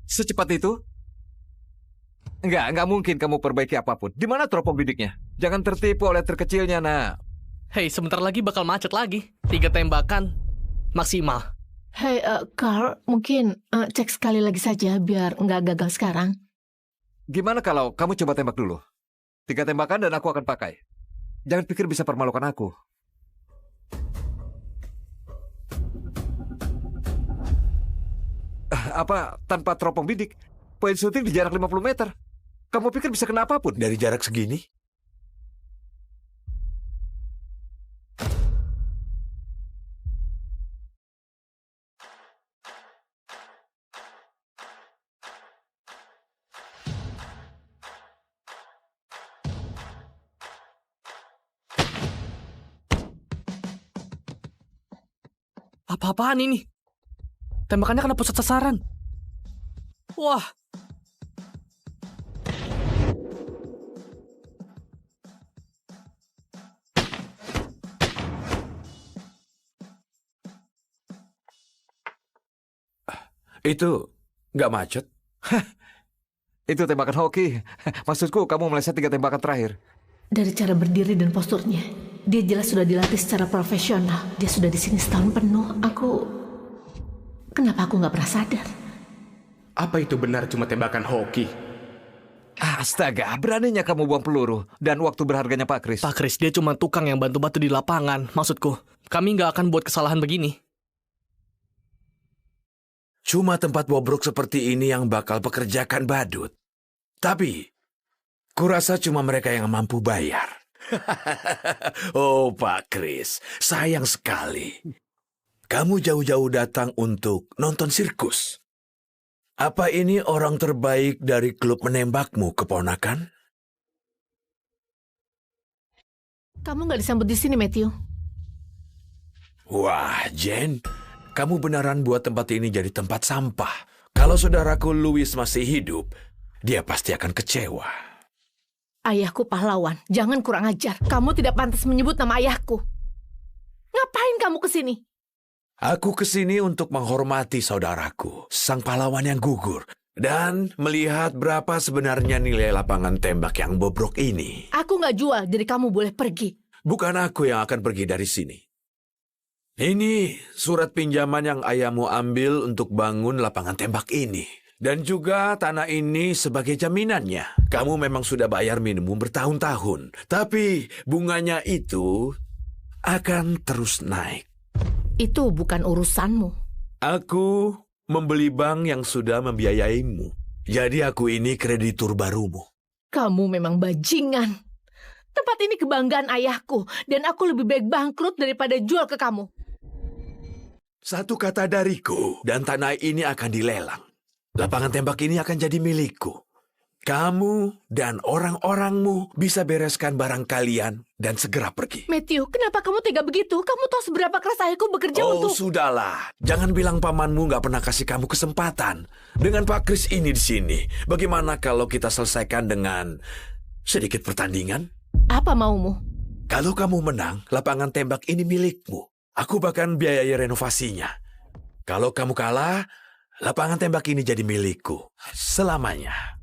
Secepat itu? Enggak mungkin kamu perbaiki apapun. Di mana teropong bidiknya? Jangan tertipu oleh terkecilnya, nak. Hei, sebentar lagi bakal macet lagi. 3 tembakan maksimal. Hei, Carl, mungkin cek sekali lagi saja biar nggak gagal sekarang. Gimana kalau kamu coba tembak dulu? 3 tembakan dan aku akan pakai. Jangan pikir bisa permalukan aku. Apa tanpa teropong bidik? Poin syuting di jarak 50 meter. Kamu pikir bisa kena apapun? Dari jarak segini? Apa-apaan ini? Tembakannya kena pusat sasaran. Wah. Itu nggak macet? Itu tembakan hoki. Maksudku kamu meleset 3 tembakan terakhir. Dari cara berdiri dan posturnya, dia jelas sudah dilatih secara profesional. Dia sudah di sini setahun penuh. Kenapa aku nggak pernah sadar? Apa itu benar cuma tembakan hoki? Astaga, beraninya kamu buang peluru. Dan waktu berharganya Pak Chris. Pak Chris, dia cuma tukang yang bantu-bantu di lapangan. Maksudku, kami nggak akan buat kesalahan begini. Cuma tempat bobrok seperti ini yang bakal pekerjakan badut. Tapi, kurasa cuma mereka yang mampu bayar. Oh, Pak Chris, sayang sekali. Kamu jauh-jauh datang untuk nonton sirkus. Apa ini orang terbaik dari klub menembakmu, keponakan? Kamu nggak disambut di sini, Matthew. Wah, Jen, kamu beneran buat tempat ini jadi tempat sampah. Kalau saudaraku Louis masih hidup, dia pasti akan kecewa. Ayahku pahlawan, jangan kurang ajar. Kamu tidak pantas menyebut nama ayahku. Ngapain kamu kesini? Aku kesini untuk menghormati saudaraku, sang pahlawan yang gugur, dan melihat berapa sebenarnya nilai lapangan tembak yang bobrok ini. Aku nggak jual, jadi kamu boleh pergi. Bukan aku yang akan pergi dari sini. Ini surat pinjaman yang ayahmu ambil untuk bangun lapangan tembak ini. Dan juga tanah ini sebagai jaminannya. Kamu memang sudah bayar minimum bertahun-tahun. Tapi bunganya itu akan terus naik. Itu bukan urusanmu. Aku membeli bank yang sudah membiayaimu. Jadi aku ini kreditur barumu. Kamu memang bajingan. Tempat ini kebanggaan ayahku. Dan aku lebih baik bangkrut daripada jual ke kamu. Satu kata dariku, dan tanah ini akan dilelang. Lapangan tembak ini akan jadi milikku. Kamu dan orang-orangmu bisa bereskan barang kalian dan segera pergi. Matthew, kenapa kamu tega begitu? Kamu tahu seberapa keras ayahku bekerja untuk... Oh, sudahlah. Jangan bilang pamanmu nggak pernah kasih kamu kesempatan. Dengan Pak Chris ini di sini, bagaimana kalau kita selesaikan dengan sedikit pertandingan? Apa maumu? Kalau kamu menang, lapangan tembak ini milikmu. Aku bahkan biayai renovasinya. Kalau kamu kalah, lapangan tembak ini jadi milikku selamanya.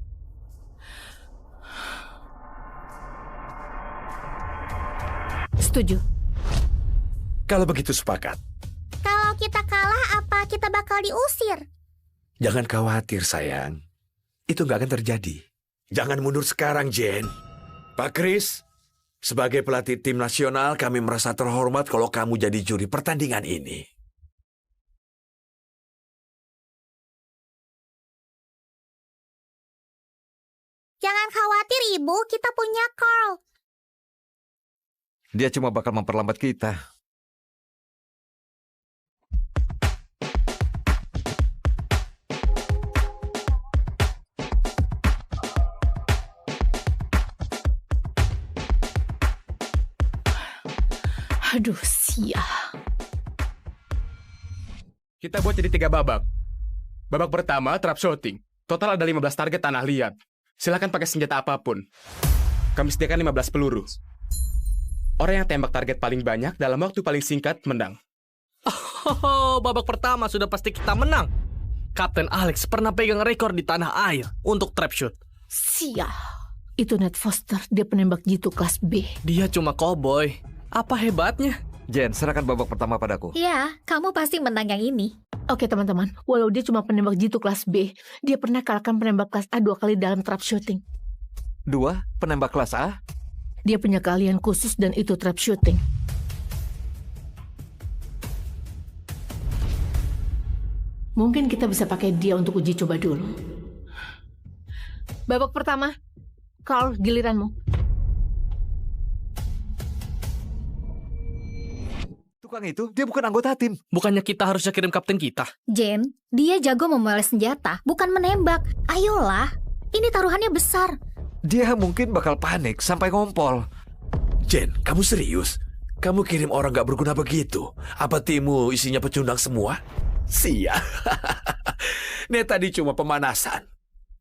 Setuju. Kalau begitu sepakat. Kalau kita kalah, apa kita bakal diusir? Jangan khawatir, sayang. Itu nggak akan terjadi. Jangan mundur sekarang, Jen. Pak Chris, sebagai pelatih tim nasional, kami merasa terhormat kalau kamu jadi juri pertandingan ini. Jangan khawatir, Ibu. Kita punya Carl. Dia cuma bakal memperlambat kita. Aduh, sial. Kita buat jadi 3 babak. Babak pertama, trap shooting. Total ada 15 target tanah liat. Silakan pakai senjata apapun. Kami sediakan 15 peluru. Orang yang tembak target paling banyak dalam waktu paling singkat menang. Oh, babak pertama sudah pasti kita menang. Kapten Alex pernah pegang rekor di tanah air untuk trap shoot. Sial. Itu Ned Foster, dia penembak jitu kelas B. Dia cuma cowboy. Apa hebatnya? Jen, serahkan babak pertama padaku. Ya, kamu pasti menang yang ini. Oke teman-teman, walau dia cuma penembak jitu kelas B, dia pernah kalahkan penembak kelas A 2 kali dalam trap shooting. 2, penembak kelas A. Dia punya keahlian khusus dan itu trap shooting. Mungkin kita bisa pakai dia untuk uji coba dulu. Babak pertama, Carl, giliranmu. Tukang itu, dia bukan anggota tim. Bukannya kita harusnya kirim kapten kita? Jen, dia jago memoles senjata, bukan menembak. Ayolah, ini taruhannya besar. Dia mungkin bakal panik sampai ngompol. Jen, kamu serius? Kamu kirim orang gak berguna begitu? Apa timmu isinya pecundang semua? Sia. Nih tadi cuma pemanasan.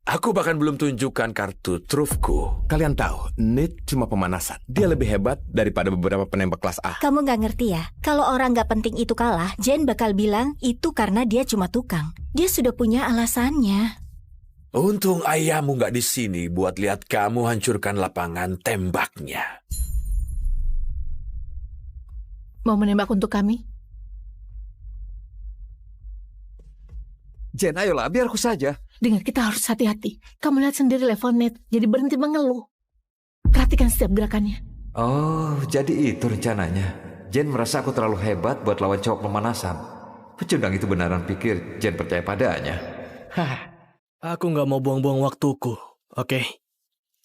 Aku bahkan belum tunjukkan kartu trufku. Kalian tahu, Nate cuma pemanasan. Dia lebih hebat daripada beberapa penembak kelas A. Kamu nggak ngerti ya? Kalau orang nggak penting itu kalah, Jen bakal bilang itu karena dia cuma tukang. Dia sudah punya alasannya. Untung ayahmu gak di sini buat lihat kamu hancurkan lapangan tembaknya. Mau menembak untuk kami? Jen, ayolah, biar aku saja. Dengar, kita harus hati-hati. Kamu lihat sendiri level Nate, jadi berhenti mengeluh. Perhatikan setiap gerakannya. Oh, jadi itu rencananya. Jen merasa aku terlalu hebat buat lawan cowok pemanasan. Pecundang itu beneran pikir Jen percaya padanya. Hah, aku nggak mau buang-buang waktuku. Oke,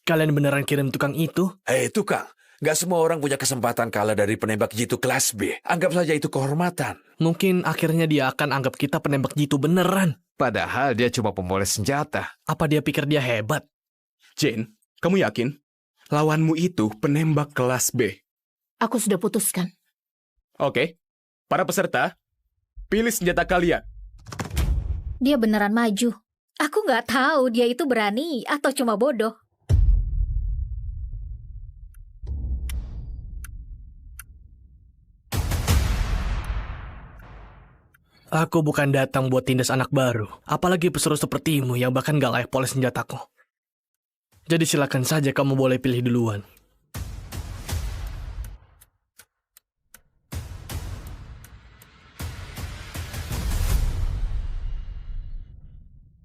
kalian beneran kirim tukang itu? Tukang, gak semua orang punya kesempatan kalah dari penembak jitu kelas B. Anggap saja itu kehormatan. Mungkin akhirnya dia akan anggap kita penembak jitu beneran. Padahal dia cuma pemoles senjata. Apa dia pikir dia hebat? Jane, kamu yakin? Lawanmu itu penembak kelas B. Aku sudah putuskan. Oke, para peserta, pilih senjata kalian. Dia beneran maju. Aku nggak tahu dia itu berani atau cuma bodoh. Aku bukan datang buat tindas anak baru, apalagi pesuruh sepertimu yang bahkan gak layak poles senjataku. Jadi silakan saja kamu boleh pilih duluan.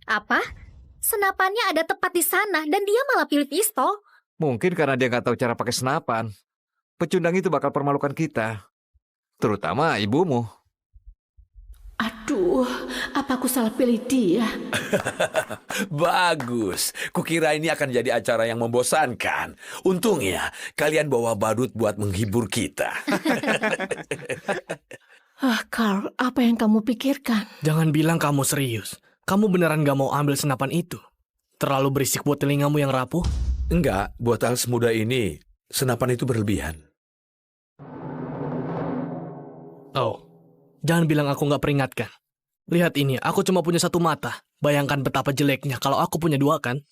Apa? Senapannya ada tepat di sana dan dia malah pilih pistol. Mungkin karena dia nggak tahu cara pakai senapan. Pecundang itu bakal permalukan kita. Terutama ibumu. Aduh, apa aku salah pilih dia? Bagus. Kukira ini akan jadi acara yang membosankan. Untungnya, kalian bawa badut buat menghibur kita. Carl, apa yang kamu pikirkan? Jangan bilang kamu serius. Kamu beneran gak mau ambil senapan itu? Terlalu berisik buat telingamu yang rapuh? Enggak, buat hal semudah ini, senapan itu berlebihan. Oh, jangan bilang aku gak peringatkan. Lihat ini, aku cuma punya satu mata. Bayangkan betapa jeleknya kalau aku punya dua, kan?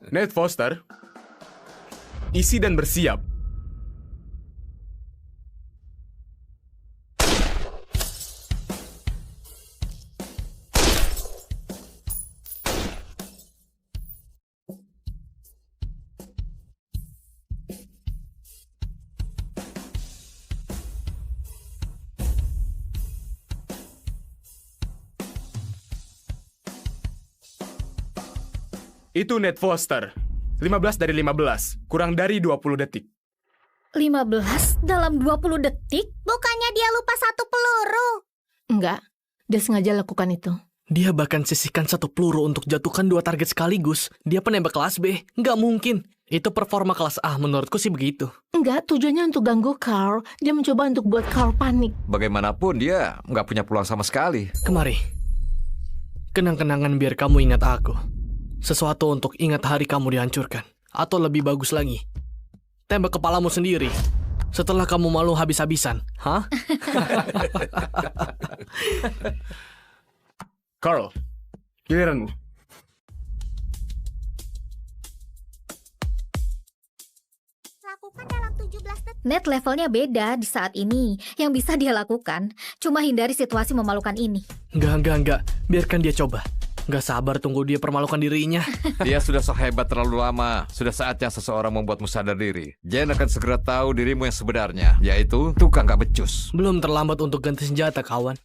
Nate Foster, isi dan bersiap. Itu Nate Foster. 15 dari 15, kurang dari 20 detik. 15 dalam 20 detik? Bukannya dia lupa satu peluru. Enggak, dia sengaja lakukan itu. Dia bahkan sisihkan satu peluru untuk jatuhkan dua target sekaligus. Dia penembak kelas B. Nggak mungkin. Itu performa kelas A, menurutku sih begitu. Enggak, tujuannya untuk ganggu Carl. Dia mencoba untuk buat Carl panik. Bagaimanapun dia nggak punya peluang sama sekali. Kemari. Kenang-kenangan biar kamu ingat aku. Sesuatu untuk ingat hari kamu dihancurkan. Atau lebih bagus lagi, tembak kepalamu sendiri. Setelah kamu malu habis-habisan. Hah? Carl, giliranmu. Lakukan dalam 17 detik. Net levelnya beda di saat ini. Yang bisa dia lakukan cuma hindari situasi memalukan ini. Enggak. Biarkan dia coba. Gak sabar tunggu dia permalukan dirinya. Dia sudah sok hebat terlalu lama. Sudah saatnya seseorang membuatmu sadar diri. Jen akan segera tahu dirimu yang sebenarnya, yaitu tukang gak becus. Belum terlambat untuk ganti senjata, kawan.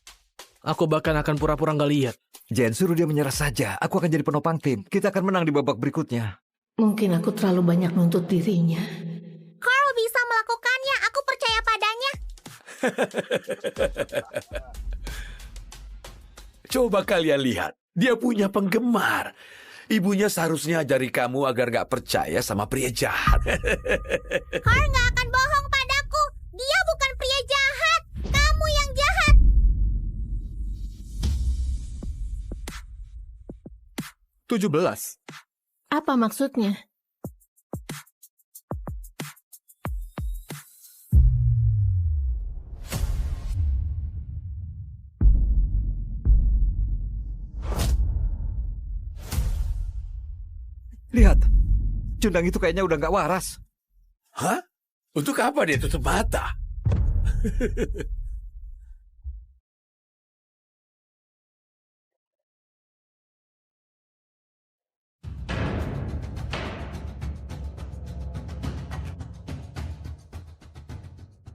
Aku bahkan akan pura-pura gak lihat. Jen, suruh dia menyerah saja. Aku akan jadi penopang tim. Kita akan menang di babak berikutnya. Mungkin aku terlalu banyak nuntut dirinya. Carl bisa melakukannya. Aku percaya padanya. Coba kalian lihat, dia punya penggemar. Ibunya seharusnya ajari kamu agar gak percaya sama pria jahat. Carl nggak akan bohong padaku. Dia bukan pria jahat. Kamu yang jahat. "17. Apa maksudnya? Lihat, Cundang itu kayaknya udah gak waras. Hah? Untuk apa dia tutup mata?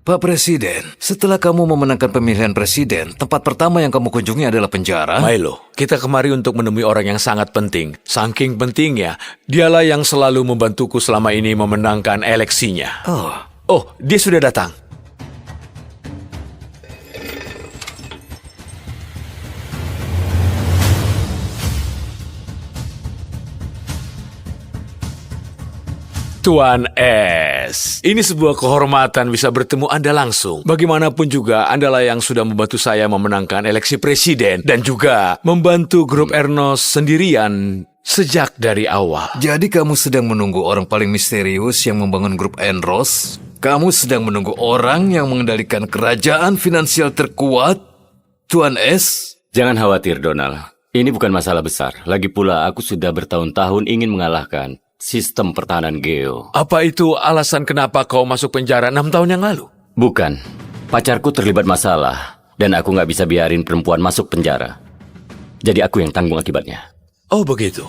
Pak Presiden, setelah kamu memenangkan pemilihan presiden, tempat pertama yang kamu kunjungi adalah penjara. Milo, kita kemari untuk menemui orang yang sangat penting. Saking pentingnya, dialah yang selalu membantuku selama ini memenangkan eleksinya. Oh, dia sudah datang. Tuan S, ini sebuah kehormatan bisa bertemu Anda langsung. Bagaimanapun juga, Andalah yang sudah membantu saya memenangkan eleksi presiden dan juga membantu grup Ernos sendirian sejak dari awal. Jadi kamu sedang menunggu orang paling misterius yang membangun grup Enros? Kamu sedang menunggu orang yang mengendalikan kerajaan finansial terkuat? Tuan S? Jangan khawatir, Donald. Ini bukan masalah besar. Lagi pula, aku sudah bertahun-tahun ingin mengalahkan sistem pertahanan Geo. Apa itu alasan kenapa kau masuk penjara 6 tahun yang lalu? Bukan. Pacarku terlibat masalah, dan aku nggak bisa biarin perempuan masuk penjara. Jadi aku yang tanggung akibatnya. Oh begitu.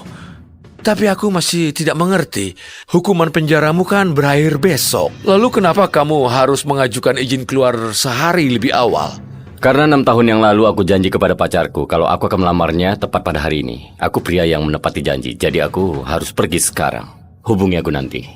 Tapi aku masih tidak mengerti. Hukuman penjaramu kan berakhir besok. Lalu kenapa kamu harus mengajukan izin keluar sehari lebih awal? Karena 6 tahun yang lalu aku janji kepada pacarku kalau aku akan melamarnya tepat pada hari ini. Aku pria yang menepati janji, jadi aku harus pergi sekarang. Hubungi aku nanti.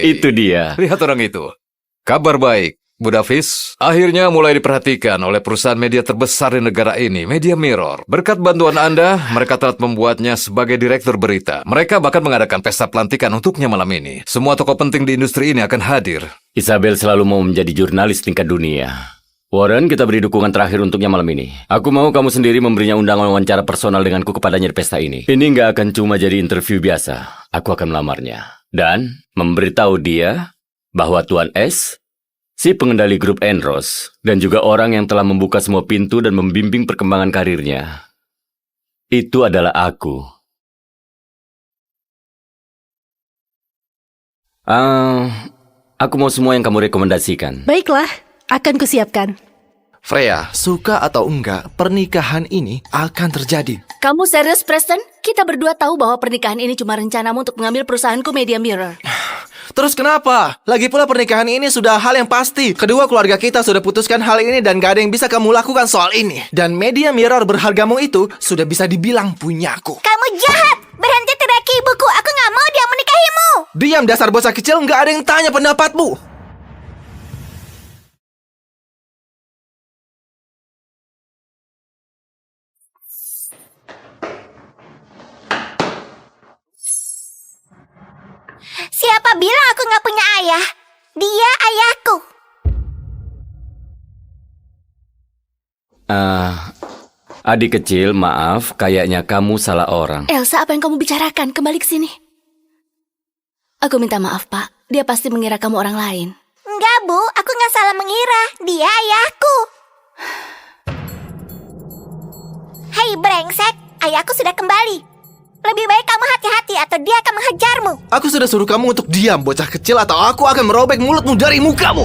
Itu dia. Lihat orang itu. Kabar baik. Bu Davis, akhirnya mulai diperhatikan oleh perusahaan media terbesar di negara ini, Media Mirror. Berkat bantuan Anda, mereka telah membuatnya sebagai direktur berita. Mereka bahkan mengadakan pesta pelantikan untuknya malam ini. Semua tokoh penting di industri ini akan hadir. Isabel selalu mau menjadi jurnalis tingkat dunia. Warren, kita beri dukungan terakhir untuknya malam ini. Aku mau kamu sendiri memberinya undangan wawancara personal denganku kepadanya di pesta ini. Ini nggak akan cuma jadi interview biasa. Aku akan melamarnya. Dan memberitahu dia bahwa Tuan S, si pengendali grup Enros, dan juga orang yang telah membuka semua pintu dan membimbing perkembangan karirnya, itu adalah aku. Aku mau semua yang kamu rekomendasikan. Baiklah, akan kusiapkan. Freya, suka atau enggak, pernikahan ini akan terjadi. Kamu serius, Preston? Kita berdua tahu bahwa pernikahan ini cuma rencanamu untuk mengambil perusahaanku Media Mirror. Terus kenapa? Lagi pula pernikahan ini sudah hal yang pasti. Kedua keluarga kita sudah putuskan hal ini dan gak ada yang bisa kamu lakukan soal ini. Dan Media Mirror berhargamu itu sudah bisa dibilang punyaku. Kamu jahat! Berhenti teriaki ibuku. Aku gak mau dia menikahimu. Diam dasar bocah kecil, gak ada yang tanya pendapatmu. Siapa bilang aku gak punya ayah? Dia ayahku. Adik kecil, maaf, kayaknya kamu salah orang. Elsa, apa yang kamu bicarakan? Kembali ke sini. Aku minta maaf, Pak. Dia pasti mengira kamu orang lain. Enggak, Bu. Aku gak salah mengira. Dia ayahku. Hei, brengsek. ayahku sudah kembali. Lebih baik kamu hati-hati atau dia akan menghajarmu. Aku sudah suruh kamu untuk diam, bocah kecil, atau aku akan merobek mulutmu dari mukamu.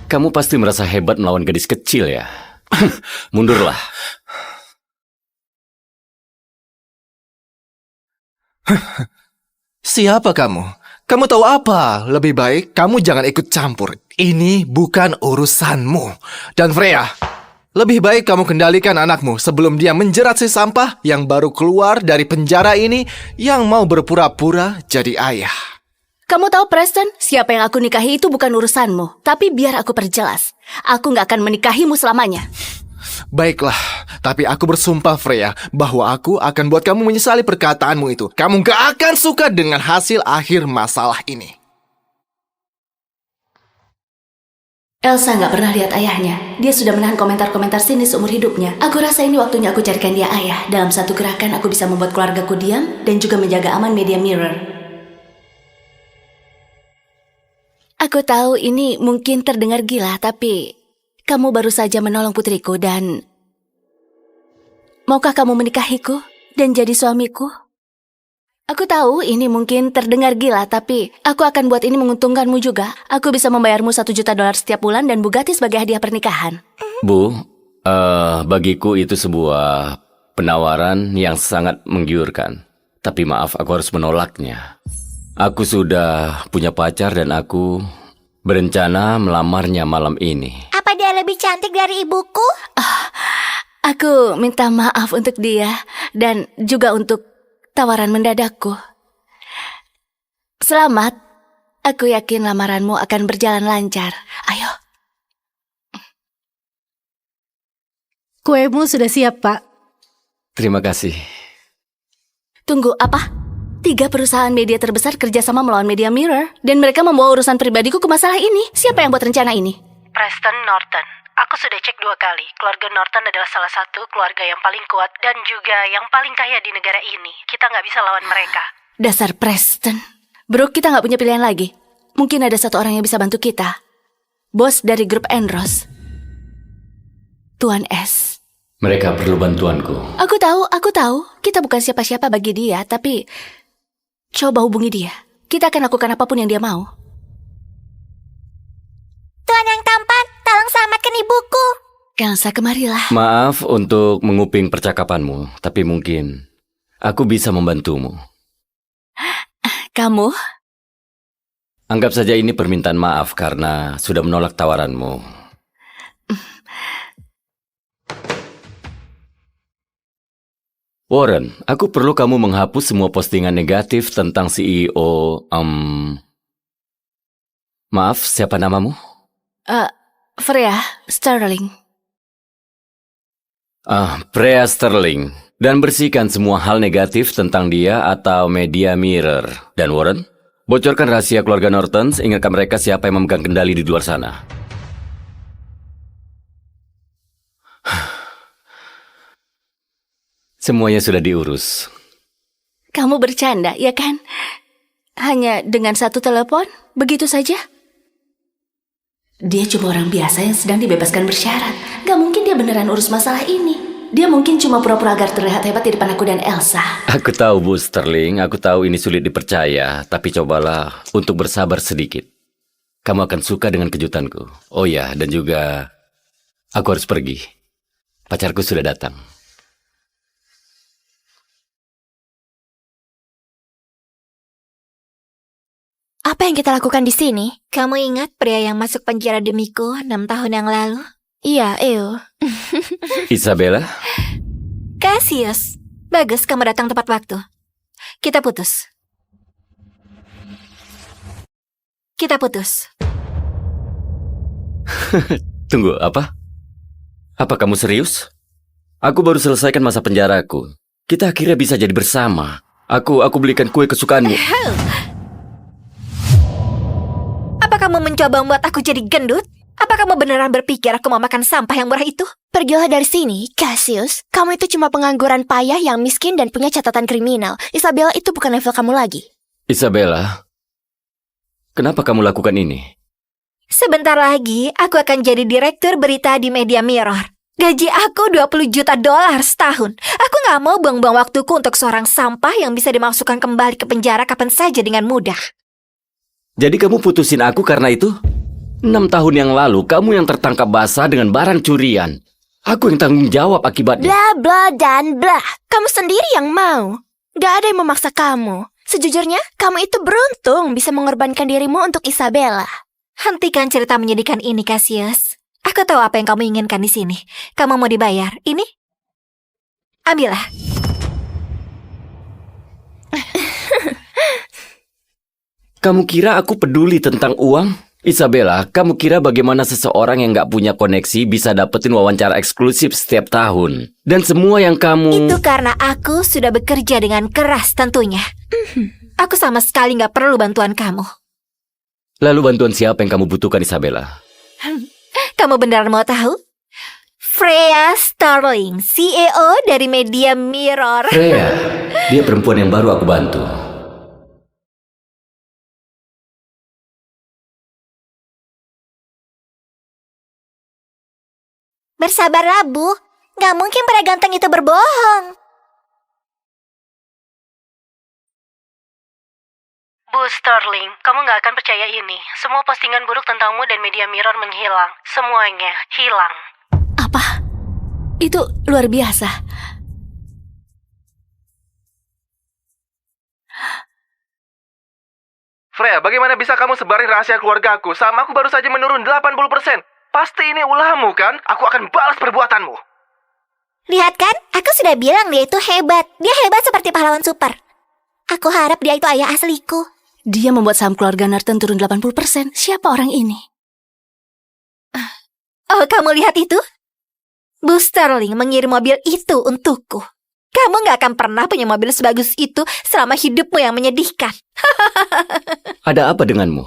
Kamu pasti merasa hebat melawan gadis kecil ya? Mundurlah. Siapa kamu? Kamu tahu apa? Lebih baik kamu jangan ikut campur. Ini bukan urusanmu. Dan Freya, lebih baik kamu kendalikan anakmu sebelum dia menjerat si sampah yang baru keluar dari penjara ini yang mau berpura-pura jadi ayah. Kamu tahu Preston, siapa yang aku nikahi itu bukan urusanmu. Tapi biar aku perjelas, aku nggak akan menikahimu selamanya. Baiklah, tapi aku bersumpah Freya bahwa aku akan buat kamu menyesali perkataanmu itu. Kamu gak akan suka dengan hasil akhir masalah ini. Elsa nggak pernah lihat ayahnya. Dia sudah menahan komentar-komentar sinis seumur hidupnya. Aku rasa ini waktunya aku carikan dia ayah. Dalam satu gerakan aku bisa membuat keluargaku diam dan juga menjaga aman media mirror. Aku tahu ini mungkin terdengar gila, tapi kamu baru saja menolong putriku dan... Maukah kamu menikahiku dan jadi suamiku? Aku tahu ini mungkin terdengar gila, tapi aku akan buat ini menguntungkanmu juga. Aku bisa membayarmu $1 juta setiap bulan dan Bugatti sebagai hadiah pernikahan. Bu, bagiku itu sebuah penawaran yang sangat menggiurkan. Tapi maaf, aku harus menolaknya. Aku sudah punya pacar dan aku berencana melamarnya malam ini. Apa dia lebih cantik dari ibuku? Aku minta maaf untuk dia dan juga untuk tawaran mendadakku. Selamat. Aku yakin lamaranmu akan berjalan lancar. Ayo. Kuemu sudah siap, Pak. Terima kasih. Tunggu, apa? 3 perusahaan media terbesar kerjasama melawan Media Mirror dan mereka membawa urusan pribadiku ke masalah ini. Siapa yang buat rencana ini? Preston Norton. Aku sudah cek 2 kali. Keluarga Norton adalah salah satu keluarga yang paling kuat dan juga yang paling kaya di negara ini. Kita nggak bisa lawan mereka. Dasar Preston. Bro, kita nggak punya pilihan lagi. Mungkin ada satu orang yang bisa bantu kita. Bos dari grup Enros. Tuan S. Mereka perlu bantuanku. Aku tahu. Kita bukan siapa-siapa bagi dia, tapi... Coba hubungi dia. Kita akan lakukan apapun yang dia mau. Tuan yang tampan, tolong selamatkan ibuku. Elsa, kemarilah. Maaf untuk menguping percakapanmu, tapi mungkin aku bisa membantumu. Kamu? Anggap saja ini permintaan maaf karena sudah menolak tawaranmu. Warren, aku perlu kamu menghapus semua postingan negatif tentang CEO... Maaf, siapa namamu? Freya Sterling. Freya Sterling. Dan bersihkan semua hal negatif tentang dia atau Media Mirror. Dan Warren, bocorkan rahasia keluarga Norton, ingatkan mereka siapa yang memegang kendali di luar sana. Semuanya sudah diurus. Kamu bercanda, ya kan? Hanya dengan 1 telepon? Begitu saja? Dia cuma orang biasa yang sedang dibebaskan bersyarat. Gak mungkin dia beneran urus masalah ini. Dia mungkin cuma pura-pura agar terlihat hebat di depan aku dan Elsa. Aku tahu, Bu Sterling. Aku tahu ini sulit dipercaya. Tapi cobalah untuk bersabar sedikit. Kamu akan suka dengan kejutanku. Oh ya, dan juga aku harus pergi. Pacarku sudah datang. Apa yang kita lakukan di sini? Kamu ingat pria yang masuk penjara demiku 6 tahun yang lalu? Iya, Eo. Isabella? Cassius. Bagus kamu datang tepat waktu. Kita putus. Tunggu, apa? Apa kamu serius? Aku baru selesaikan masa penjaraku. Kita akhirnya bisa jadi bersama. Aku belikan kue kesukaanmu. Apa kamu mencoba membuat aku jadi gendut? Apa kamu beneran berpikir aku mau makan sampah yang murah itu? Pergilah dari sini, Cassius. Kamu itu cuma pengangguran payah yang miskin dan punya catatan kriminal. Isabella itu bukan level kamu lagi. Isabella, kenapa kamu lakukan ini? Sebentar lagi, aku akan jadi direktur berita di Media Mirror. Gaji aku $20 juta setahun. Aku gak mau buang-buang waktuku untuk seorang sampah yang bisa dimasukkan kembali ke penjara kapan saja dengan mudah. Jadi kamu putusin aku karena itu? 6 tahun yang lalu kamu yang tertangkap basah dengan barang curian. Aku yang tanggung jawab akibatnya. Bla bla dan bla. Kamu sendiri yang mau. Gak ada yang memaksa kamu. Sejujurnya, kamu itu beruntung bisa mengorbankan dirimu untuk Isabella. Hentikan cerita menyedihkan ini, Cassius. Aku tahu apa yang kamu inginkan di sini. Kamu mau dibayar. Ini? Ambillah. Kamu kira aku peduli tentang uang? Isabella, kamu kira bagaimana seseorang yang gak punya koneksi bisa dapetin wawancara eksklusif setiap tahun? Dan semua yang kamu... Itu karena aku sudah bekerja dengan keras tentunya. Aku sama sekali gak perlu bantuan kamu. Lalu bantuan siapa yang kamu butuhkan, Isabella? Kamu beneran mau tahu? Freya Starling, CEO dari Media Mirror. Freya, dia perempuan yang baru aku bantu. Bersabarlah, Bu. Gak mungkin pria ganteng itu berbohong. Bu Sterling, kamu nggak akan percaya ini. Semua postingan buruk tentangmu dan Media Mirror menghilang. Semuanya hilang. Apa? Itu luar biasa. Freya, bagaimana bisa kamu sebarin rahasia keluarga aku? Sama aku baru saja menurun 80%. Pasti ini ulahmu kan? Aku akan balas perbuatanmu. Lihat kan, aku sudah bilang dia itu hebat. Dia hebat seperti pahlawan super. Aku harap dia itu ayah asliku. Dia membuat saham keluarga Norton turun 80%. Siapa orang ini? Oh, kamu lihat itu? Bu Sterling mengirim mobil itu untukku. Kamu gak akan pernah punya mobil sebagus itu selama hidupmu yang menyedihkan. Ada apa denganmu?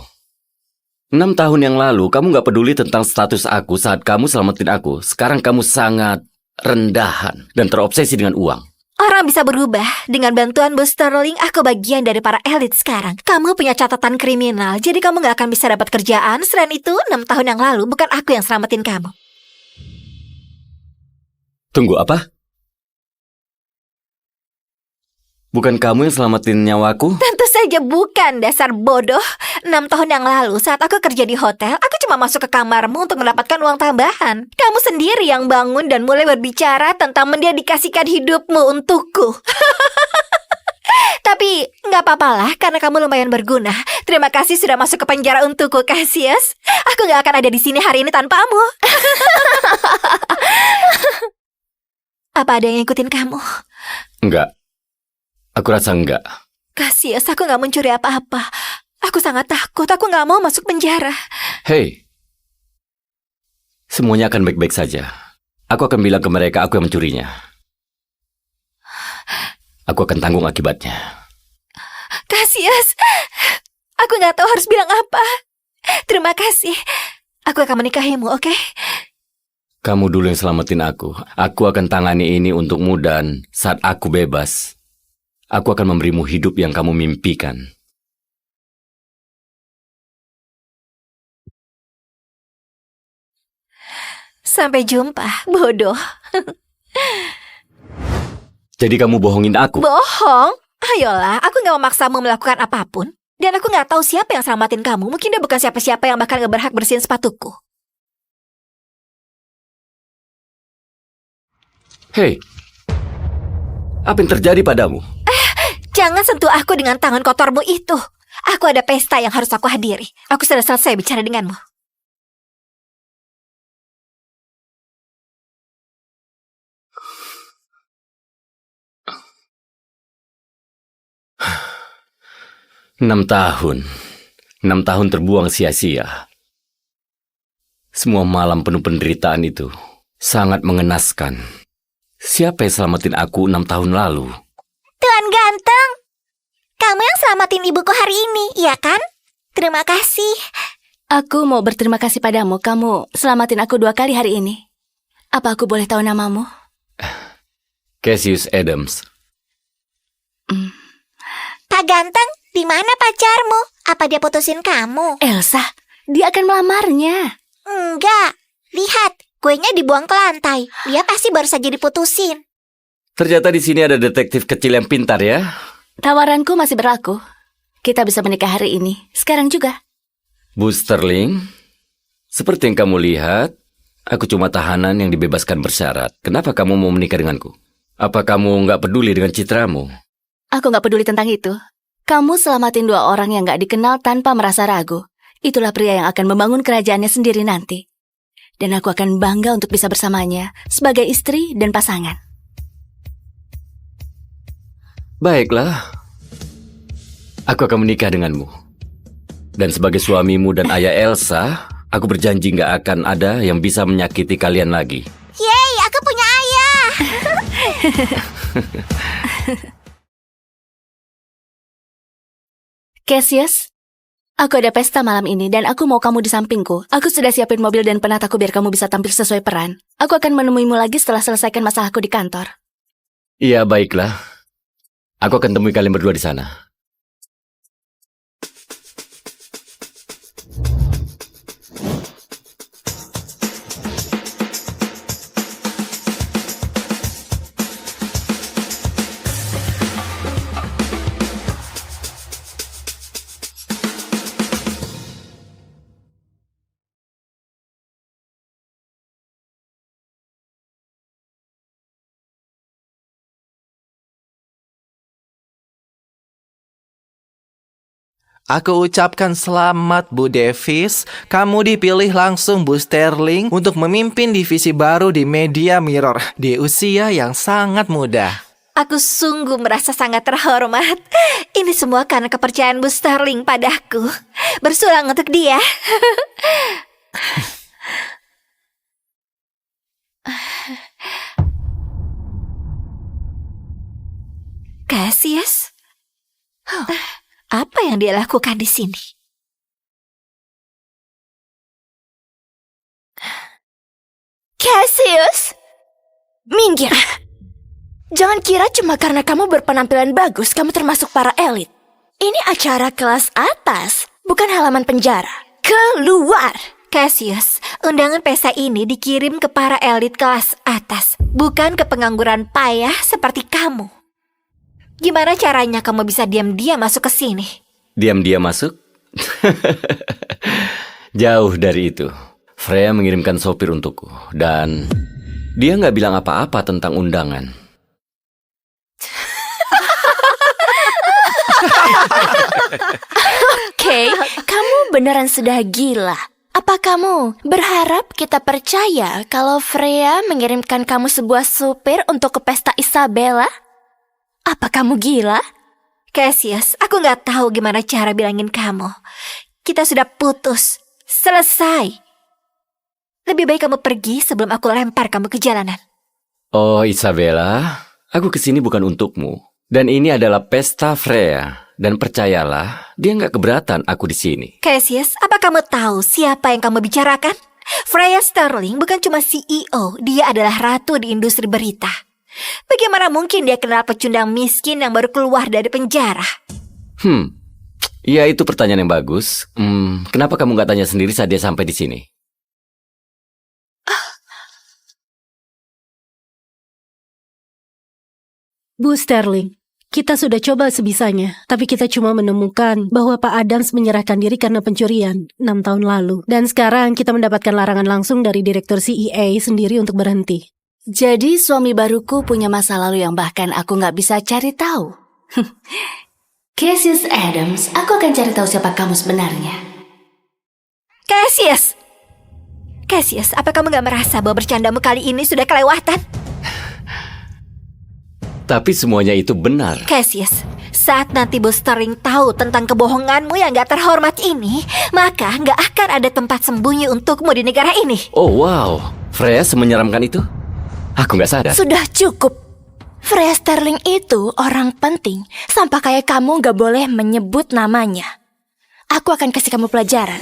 6 tahun yang lalu kamu gak peduli tentang status aku saat kamu selamatin aku. Sekarang kamu sangat rendahan dan terobsesi dengan uang. Orang bisa berubah. Dengan bantuan Bu Sterling, aku bagian dari para elit sekarang. Kamu punya catatan kriminal, jadi kamu gak akan bisa dapat kerjaan. Selain itu, 6 tahun yang lalu, bukan aku yang selamatin kamu. Tunggu, apa? Bukan kamu yang selamatin nyawaku? Tentu saja bukan, dasar bodoh. 6 tahun yang lalu, saat aku kerja di hotel, aku cuma masuk ke kamarmu untuk mendapatkan uang tambahan. Kamu sendiri yang bangun dan mulai berbicara tentang mendedikasikan hidupmu untukku. Tapi nggak apa-apalah, karena kamu lumayan berguna. Terima kasih sudah masuk ke penjara untukku, Cassius. Aku nggak akan ada di sini hari ini tanpamu. Apa ada yang ngikutin kamu? Enggak. Aku rasa enggak. Cassius, aku nggak mencuri apa-apa. Aku sangat takut, aku nggak mau masuk penjara. Hei, semuanya akan baik-baik saja. Aku akan bilang ke mereka aku yang mencurinya. Aku akan tanggung akibatnya. Cassius, aku nggak tahu harus bilang apa. Terima kasih. Aku akan menikahimu, oke? Kamu dulu yang selamatin aku. Aku akan tangani ini untukmu dan saat aku bebas, aku akan memberimu hidup yang kamu mimpikan. Sampai jumpa, bodoh. Jadi kamu bohongin aku? Bohong? Ayolah, aku gak memaksamu melakukan apapun. Dan aku gak tahu siapa yang selamatin kamu. Mungkin dia bukan siapa-siapa yang bahkan gak berhak bersihin sepatuku. Hei, apa yang terjadi padamu? Jangan sentuh aku dengan tangan kotormu itu. Aku ada pesta yang harus aku hadiri. Aku sudah selesai bicara denganmu. Enam tahun terbuang sia-sia. Semua malam penuh penderitaan itu sangat mengenaskan. Siapa yang selamatin aku 6 tahun lalu? Tuan ganteng, kamu yang selamatin ibuku hari ini, iya kan? Terima kasih. Aku mau berterima kasih padamu. Kamu selamatin aku 2 kali hari ini. Apa aku boleh tahu namamu? Cassius Adams. Pak ganteng, di mana pacarmu? Apa dia putusin kamu? Elsa, dia akan melamarnya. Enggak. Lihat, Kuenya dibuang ke lantai. Dia pasti baru saja diputusin. Ternyata di sini ada detektif kecil yang pintar ya. Tawaranku masih berlaku. Kita bisa menikah hari ini, sekarang juga. Bu Sterling, seperti yang kamu lihat, aku cuma tahanan yang dibebaskan bersyarat. Kenapa kamu mau menikah denganku? Apa kamu nggak peduli dengan citramu? Aku nggak peduli tentang itu. Kamu selamatin 2 orang yang nggak dikenal tanpa merasa ragu. Itulah pria yang akan membangun kerajaannya sendiri nanti. Dan aku akan bangga untuk bisa bersamanya sebagai istri dan pasangan. Baiklah, aku akan menikah denganmu. Dan sebagai suamimu dan ayah Elsa, aku berjanji nggak akan ada yang bisa menyakiti kalian lagi. Yeay, aku punya ayah. Cassius, aku ada pesta malam ini dan aku mau kamu di sampingku. Aku sudah siapin mobil dan penataku biar kamu bisa tampil sesuai peran. Aku akan menemuimu lagi setelah selesaikan masalahku di kantor. Iya, baiklah. Aku akan temui kalian berdua di sana. Aku ucapkan selamat Bu Davis, kamu dipilih langsung Bu Sterling untuk memimpin divisi baru di Media Mirror di usia yang sangat muda. Aku sungguh merasa sangat terhormat. Ini semua karena kepercayaan Bu Sterling padaku. Bersulang untuk dia. Cassius? Apa yang dia lakukan di sini? Cassius, minggir. Jangan kira cuma karena kamu berpenampilan bagus, kamu termasuk para elit. Ini acara kelas atas, bukan halaman penjara. Keluar! Cassius, undangan pesta ini dikirim ke para elit kelas atas, bukan ke pengangguran payah seperti kamu. Gimana caranya kamu bisa diam-diam masuk ke sini? Diam-diam masuk? Jauh dari itu. Freya mengirimkan sopir untukku. Dan dia nggak bilang apa-apa tentang undangan. Oke, kamu beneran sudah gila. Apa kamu berharap kita percaya kalau Freya mengirimkan kamu sebuah supir untuk ke pesta Isabella? Apa kamu gila? Cassius, aku nggak tahu gimana cara bilangin kamu. Kita sudah putus. Selesai. Lebih baik kamu pergi sebelum aku lempar kamu ke jalanan. Oh, Isabella, aku kesini bukan untukmu. Dan ini adalah pesta Freya. Dan percayalah, dia nggak keberatan aku di sini. Cassius, apa kamu tahu siapa yang kamu bicarakan? Freya Sterling bukan cuma CEO, dia adalah ratu di industri berita. Bagaimana mungkin dia kenal pecundang miskin yang baru keluar dari penjara? Ya itu pertanyaan yang bagus. Kenapa kamu nggak tanya sendiri saat dia sampai di sini? Bu Sterling, kita sudah coba sebisanya, tapi kita cuma menemukan bahwa Pak Adams menyerahkan diri karena pencurian 6 tahun lalu. Dan sekarang kita mendapatkan larangan langsung dari Direktur CEA sendiri untuk berhenti. Jadi suami baruku punya masa lalu yang bahkan aku nggak bisa cari tahu. Cassius Adams, aku akan cari tahu siapa kamu sebenarnya. Cassius! Cassius, apa kamu nggak merasa bahwa bercandamu kali ini sudah kelewatan? Tapi semuanya itu benar. Cassius, saat nanti Bu Sterling tahu tentang kebohonganmu yang gak terhormat ini, maka gak akan ada tempat sembunyi untukmu di negara ini. Oh wow, Freya semenyeramkan itu? Aku gak sadar. Sudah cukup. Freya Sterling itu orang penting. Sampai kayak kamu gak boleh menyebut namanya. Aku akan kasih kamu pelajaran.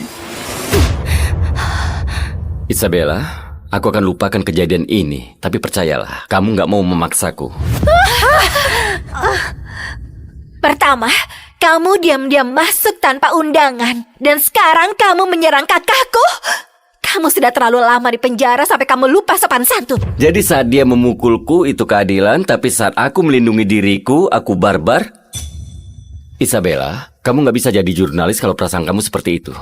Isabella, aku akan lupakan kejadian ini. Tapi percayalah, kamu gak mau memaksaku. Pertama, kamu diam-diam masuk tanpa undangan. Dan sekarang kamu menyerang kakakku. Kamu sudah terlalu lama di penjara sampai kamu lupa sopan santun. Jadi saat dia memukulku itu keadilan, tapi saat aku melindungi diriku, aku barbar? Isabella, kamu nggak bisa jadi jurnalis kalau perasaan kamu seperti itu.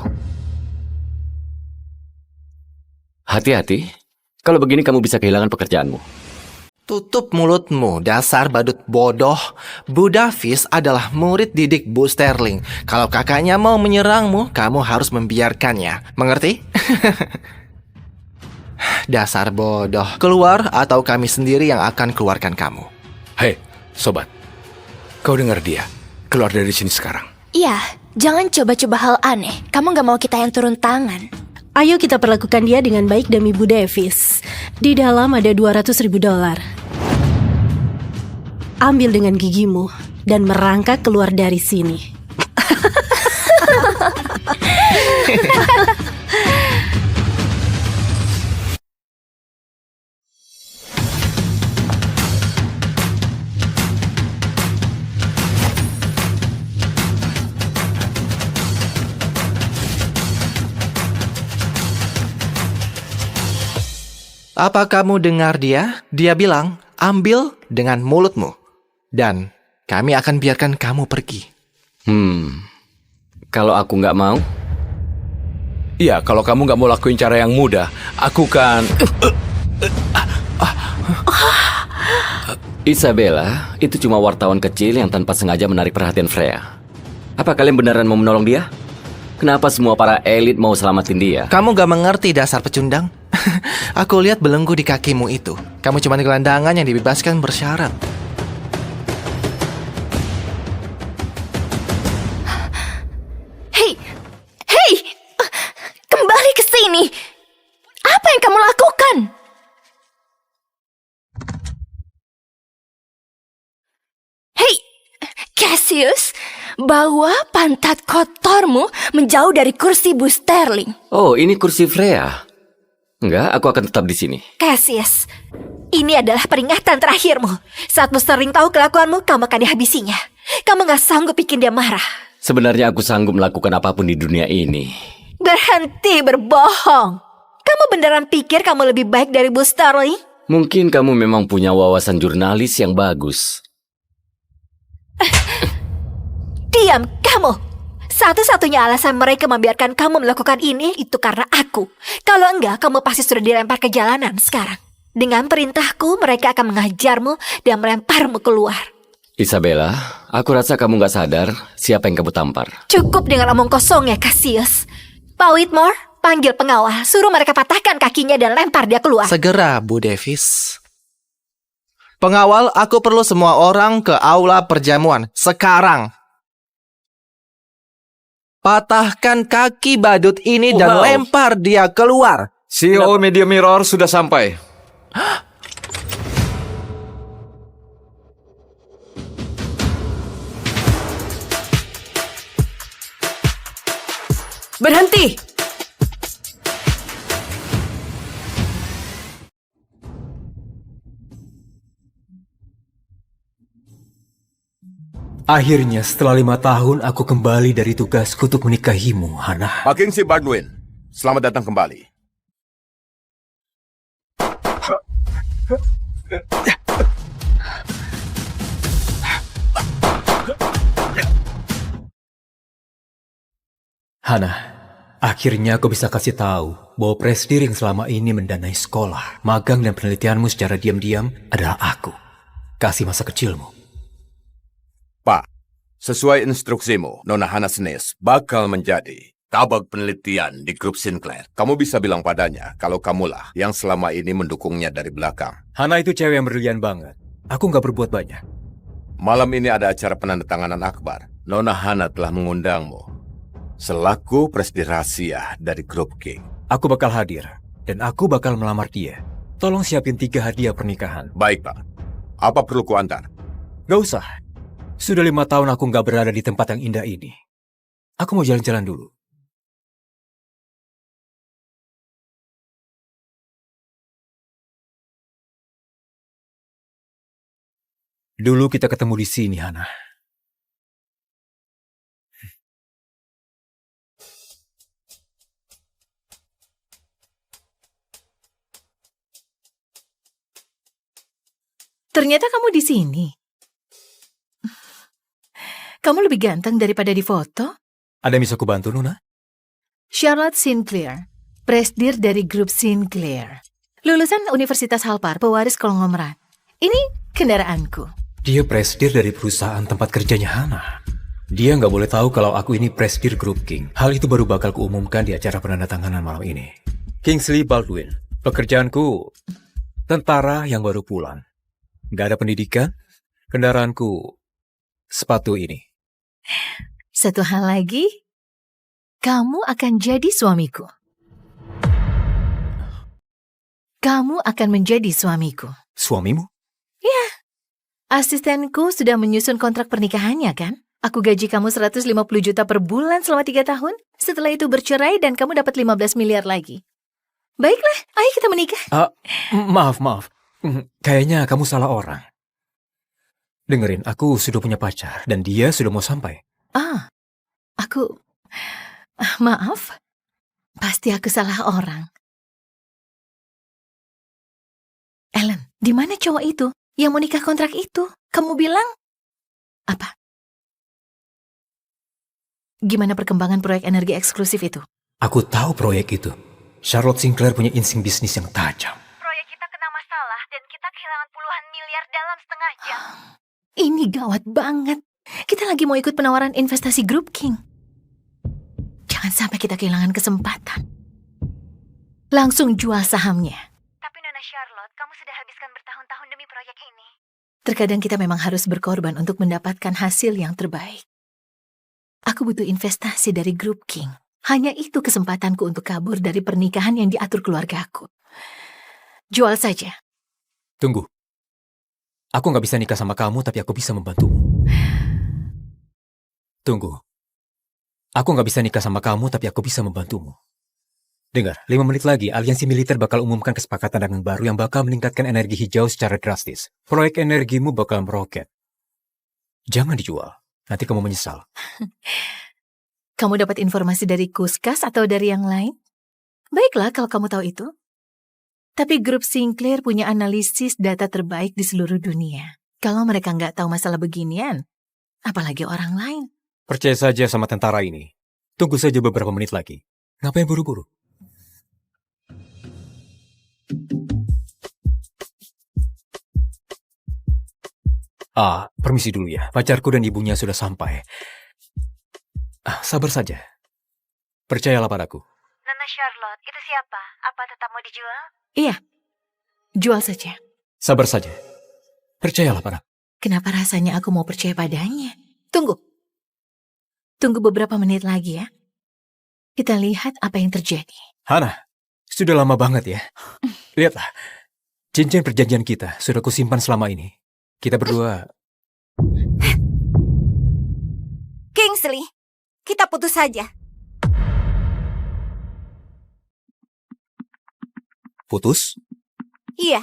Hati-hati, kalau begini kamu bisa kehilangan pekerjaanmu. Tutup mulutmu, dasar badut bodoh. Bu Davis adalah murid didik Bu Sterling. Kalau kakaknya mau menyerangmu, kamu harus membiarkannya. Mengerti? Dasar bodoh. Keluar atau kami sendiri yang akan keluarkan kamu. Hei, sobat. Kau dengar dia. Keluar dari sini sekarang. Iya, jangan coba-coba hal aneh. Kamu gak mau kita yang turun tangan. Ayo kita perlakukan dia dengan baik demi Bu Davis. Di dalam ada $200.000. Ambil dengan gigimu dan merangkak keluar dari sini. Apa kamu dengar dia? Dia bilang, ambil dengan mulutmu. Dan kami akan biarkan kamu pergi. Kalau aku nggak mau? Iya, kalau kamu nggak mau lakuin cara yang mudah, aku kan... Isabella, itu cuma wartawan kecil yang tanpa sengaja menarik perhatian Freya. Apa kalian beneran mau menolong dia? Kenapa semua para elit mau selamatin dia? Kamu gak mengerti dasar pecundang? Aku lihat belenggu di kakimu itu. Kamu cuma gelandangan yang dibebaskan bersyarat. Hei, kembali ke sini. Apa yang kamu lakukan? Hei, Cassius, bawa pantat kotormu menjauh dari kursi Bu Sterling. Oh, ini kursi Freya. Enggak, aku akan tetap di sini. Cassius, ini adalah peringatan terakhirmu. Saat Bu Sterling tahu kelakuanmu, kamu akan dihabisinya. Kamu gak sanggup bikin dia marah. Sebenarnya aku sanggup melakukan apapun di dunia ini. Berhenti berbohong. Kamu beneran pikir kamu lebih baik dari Bu Sterling? Mungkin kamu memang punya wawasan jurnalis yang bagus. Diam, kamu. Satu-satunya alasan mereka membiarkan kamu melakukan ini itu karena aku. Kalau enggak, kamu pasti sudah dilempar ke jalanan sekarang. Dengan perintahku, mereka akan mengajarmu dan melemparmu keluar. Isabella, aku rasa kamu nggak sadar siapa yang kamu tampar. Cukup dengan omong kosong ya, Cassius. Pak Whitmore, panggil pengawal. Suruh mereka patahkan kakinya dan lempar dia keluar. Segera, Bu Davis. Pengawal, aku perlu semua orang ke aula perjamuan. Sekarang. Patahkan kaki badut ini dan lempar dia keluar. CEO Media Mirror sudah sampai. Berhenti! Akhirnya setelah 5 tahun aku kembali dari tugasku untuk menikahimu, Hannah. Pak Kingsley Baldwin, selamat datang kembali. Hannah, akhirnya aku bisa kasih tahu bahwa presidir yang selama ini mendanai sekolah, magang dan penelitianmu secara diam-diam adalah aku. Kasih masa kecilmu. Pak, sesuai instruksimu, Nona Hannah Smith bakal menjadi tabag penelitian di grup Sinclair. Kamu bisa bilang padanya kalau kamulah yang selama ini mendukungnya dari belakang. Hannah itu cewek yang brilian banget. Aku nggak berbuat banyak. Malam ini ada acara penandatanganan akbar. Nona Hannah telah mengundangmu selaku presidir rahasia dari grup King. Aku bakal hadir, dan aku bakal melamar dia. Tolong siapin 3 hadiah pernikahan. Baik, Pak. Apa perlu kuantar? Gak usah. Sudah 5 tahun aku nggak berada di tempat yang indah ini. Aku mau jalan-jalan dulu. Dulu kita ketemu di sini, Hannah. Ternyata kamu di sini. Kamu lebih ganteng daripada di foto. Ada yang bisa kubantu, Nona? Charlotte Sinclair, presdir dari grup Sinclair. Lulusan Universitas Halpar, pewaris konglomerat. Ini kendaraanku. Dia presdir dari perusahaan tempat kerjanya Hana. Dia nggak boleh tahu kalau aku ini presdir grup King. Hal itu baru bakal kuumumkan di acara penandatanganan malam ini. Kingsley Baldwin. Pekerjaanku tentara yang baru pulang. Nggak ada pendidikan. Kendaraanku sepatu ini. Satu hal lagi, kamu akan jadi suamiku. Kamu akan menjadi suamiku. Suamimu? Ya, asistenku sudah menyusun kontrak pernikahannya kan? Aku gaji kamu 150 juta per bulan selama 3 tahun. Setelah itu bercerai dan kamu dapat 15 miliar lagi. Baiklah, ayo kita menikah. Maaf. Kayaknya kamu salah orang. Dengerin, aku sudah punya pacar dan dia sudah mau sampai. Maaf. Pasti aku salah orang. Ellen, di mana cowok itu yang mau nikah kontrak itu? Kamu bilang apa? Gimana perkembangan proyek energi eksklusif itu? Aku tahu proyek itu. Charlotte Sinclair punya insting bisnis yang tajam. Proyek kita kena masalah dan kita kehilangan puluhan miliar dalam setengah jam. Ini gawat banget. Kita lagi mau ikut penawaran investasi grup King. Jangan sampai kita kehilangan kesempatan. Langsung jual sahamnya. Tapi Nona Charlotte, kamu sudah habiskan bertahun-tahun demi proyek ini. Terkadang kita memang harus berkorban untuk mendapatkan hasil yang terbaik. Aku butuh investasi dari grup King. Hanya itu kesempatanku untuk kabur dari pernikahan yang diatur keluargaku. Jual saja. Tunggu. Aku nggak bisa nikah sama kamu, tapi aku bisa membantumu. Tunggu. Aku nggak bisa nikah sama kamu, tapi aku bisa membantumu. Dengar, 5 menit lagi, aliansi militer bakal umumkan kesepakatan dagang baru yang bakal meningkatkan energi hijau secara drastis. Proyek energimu bakal meroket. Jangan dijual. Nanti kamu menyesal. Kamu dapat informasi dari Kuskas atau dari yang lain? Baiklah kalau kamu tahu itu. Tapi grup Sinclair punya analisis data terbaik di seluruh dunia. Kalau mereka nggak tahu masalah beginian, apalagi orang lain. Percaya saja sama tentara ini. Tunggu saja beberapa menit lagi. Ngapain buru-buru? Permisi dulu ya. Pacarku dan ibunya sudah sampai. Sabar saja. Percayalah padaku. Nona Charlotte, itu siapa? Apa tetap mau dijual? Iya, jual saja. Sabar saja. Percayalah padaku. Kenapa rasanya aku mau percaya padanya? Tunggu beberapa menit lagi ya. Kita lihat apa yang terjadi. Hana, sudah lama banget ya. Lihatlah, cincin perjanjian kita sudah kusimpan selama ini. Kita berdua... Kingsley, kita putus saja. Putus? Iya,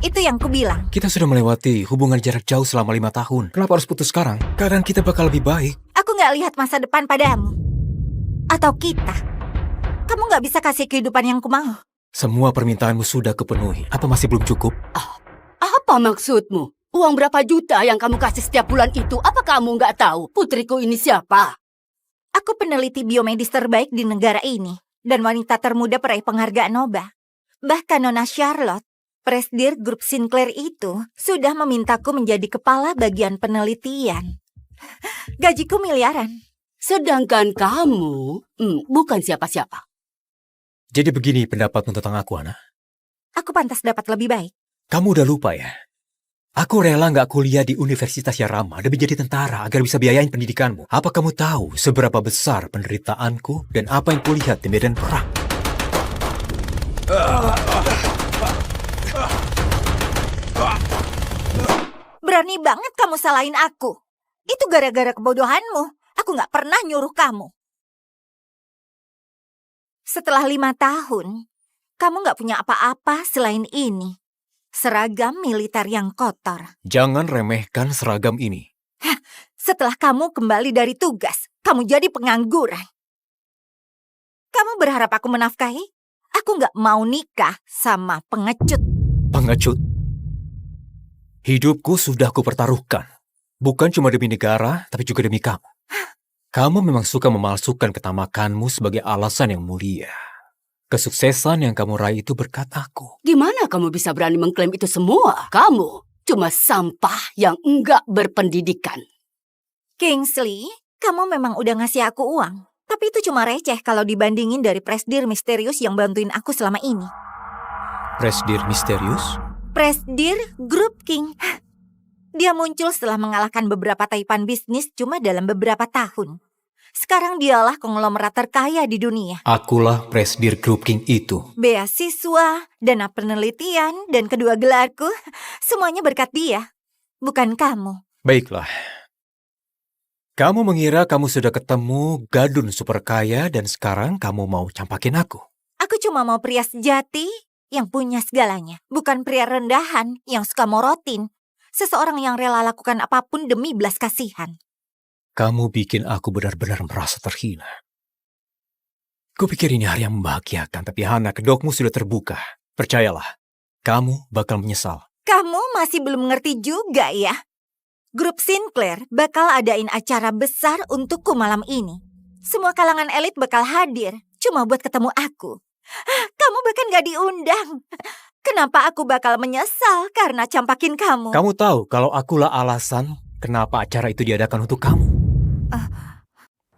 itu yang kubilang. Kita sudah melewati hubungan jarak jauh selama 5 tahun. Kenapa harus putus sekarang? Keadaan kita bakal lebih baik. Aku nggak lihat masa depan padamu. Atau kita. Kamu nggak bisa kasih kehidupan yang kumau. Semua permintaanmu sudah kupenuhi. Apa masih belum cukup? Apa maksudmu? Uang berapa juta yang kamu kasih setiap bulan itu? Apa kamu nggak tahu putriku ini siapa? Aku peneliti biomedis terbaik di negara ini. Dan wanita termuda peraih penghargaan Nobel. Bahkan Nona Charlotte, presdir grup Sinclair itu, sudah memintaku menjadi kepala bagian penelitian. Gajiku miliaran. Sedangkan kamu bukan siapa-siapa. Jadi begini pendapatmu tentang aku, Ana? Aku pantas dapat lebih baik. Kamu udah lupa ya? Aku rela nggak kuliah di Universitas Yarama demi jadi tentara agar bisa biayain pendidikanmu. Apa kamu tahu seberapa besar penderitaanku dan apa yang kulihat di medan perang? Berani banget kamu salahin aku. Itu gara-gara kebodohanmu. Aku nggak pernah nyuruh kamu. Setelah 5 tahun, kamu nggak punya apa-apa selain ini. Seragam militer yang kotor. Jangan remehkan seragam ini. Setelah kamu kembali dari tugas, kamu jadi pengangguran. Kamu berharap aku menafkahi? Aku nggak mau nikah sama pengecut. Pengecut? Hidupku sudah kupertaruhkan. Bukan cuma demi negara, tapi juga demi kamu. Kamu memang suka memalsukan ketamakanmu sebagai alasan yang mulia. Kesuksesan yang kamu raih itu berkat aku. Gimana kamu bisa berani mengklaim itu semua? Kamu cuma sampah yang enggak berpendidikan. Kingsley, kamu memang udah ngasih aku uang. Tapi itu cuma receh kalau dibandingin dari Presdir misterius yang bantuin aku selama ini. Presdir misterius? Presdir Group King. Dia muncul setelah mengalahkan beberapa taipan bisnis cuma dalam beberapa tahun. Sekarang dialah konglomerat terkaya di dunia. Akulah Presdir Group King itu. Beasiswa, dana penelitian, dan kedua gelarku, semuanya berkat dia. Bukan kamu. Baiklah. Kamu mengira kamu sudah ketemu gadun super kaya dan sekarang kamu mau campakin aku. Aku cuma mau pria sejati yang punya segalanya. Bukan pria rendahan yang suka morotin. Seseorang yang rela lakukan apapun demi belas kasihan. Kamu bikin aku benar-benar merasa terhina. Kupikir ini hari yang membahagiakan, tapi Hana, kedokmu sudah terbuka. Percayalah, kamu bakal menyesal. Kamu masih belum mengerti juga ya? Grup Sinclair bakal adain acara besar untukku malam ini. Semua kalangan elit bakal hadir, cuma buat ketemu aku. Kamu bahkan gak diundang. Kenapa aku bakal menyesal karena campakin kamu? Kamu tahu kalau akulah alasan kenapa acara itu diadakan untuk kamu.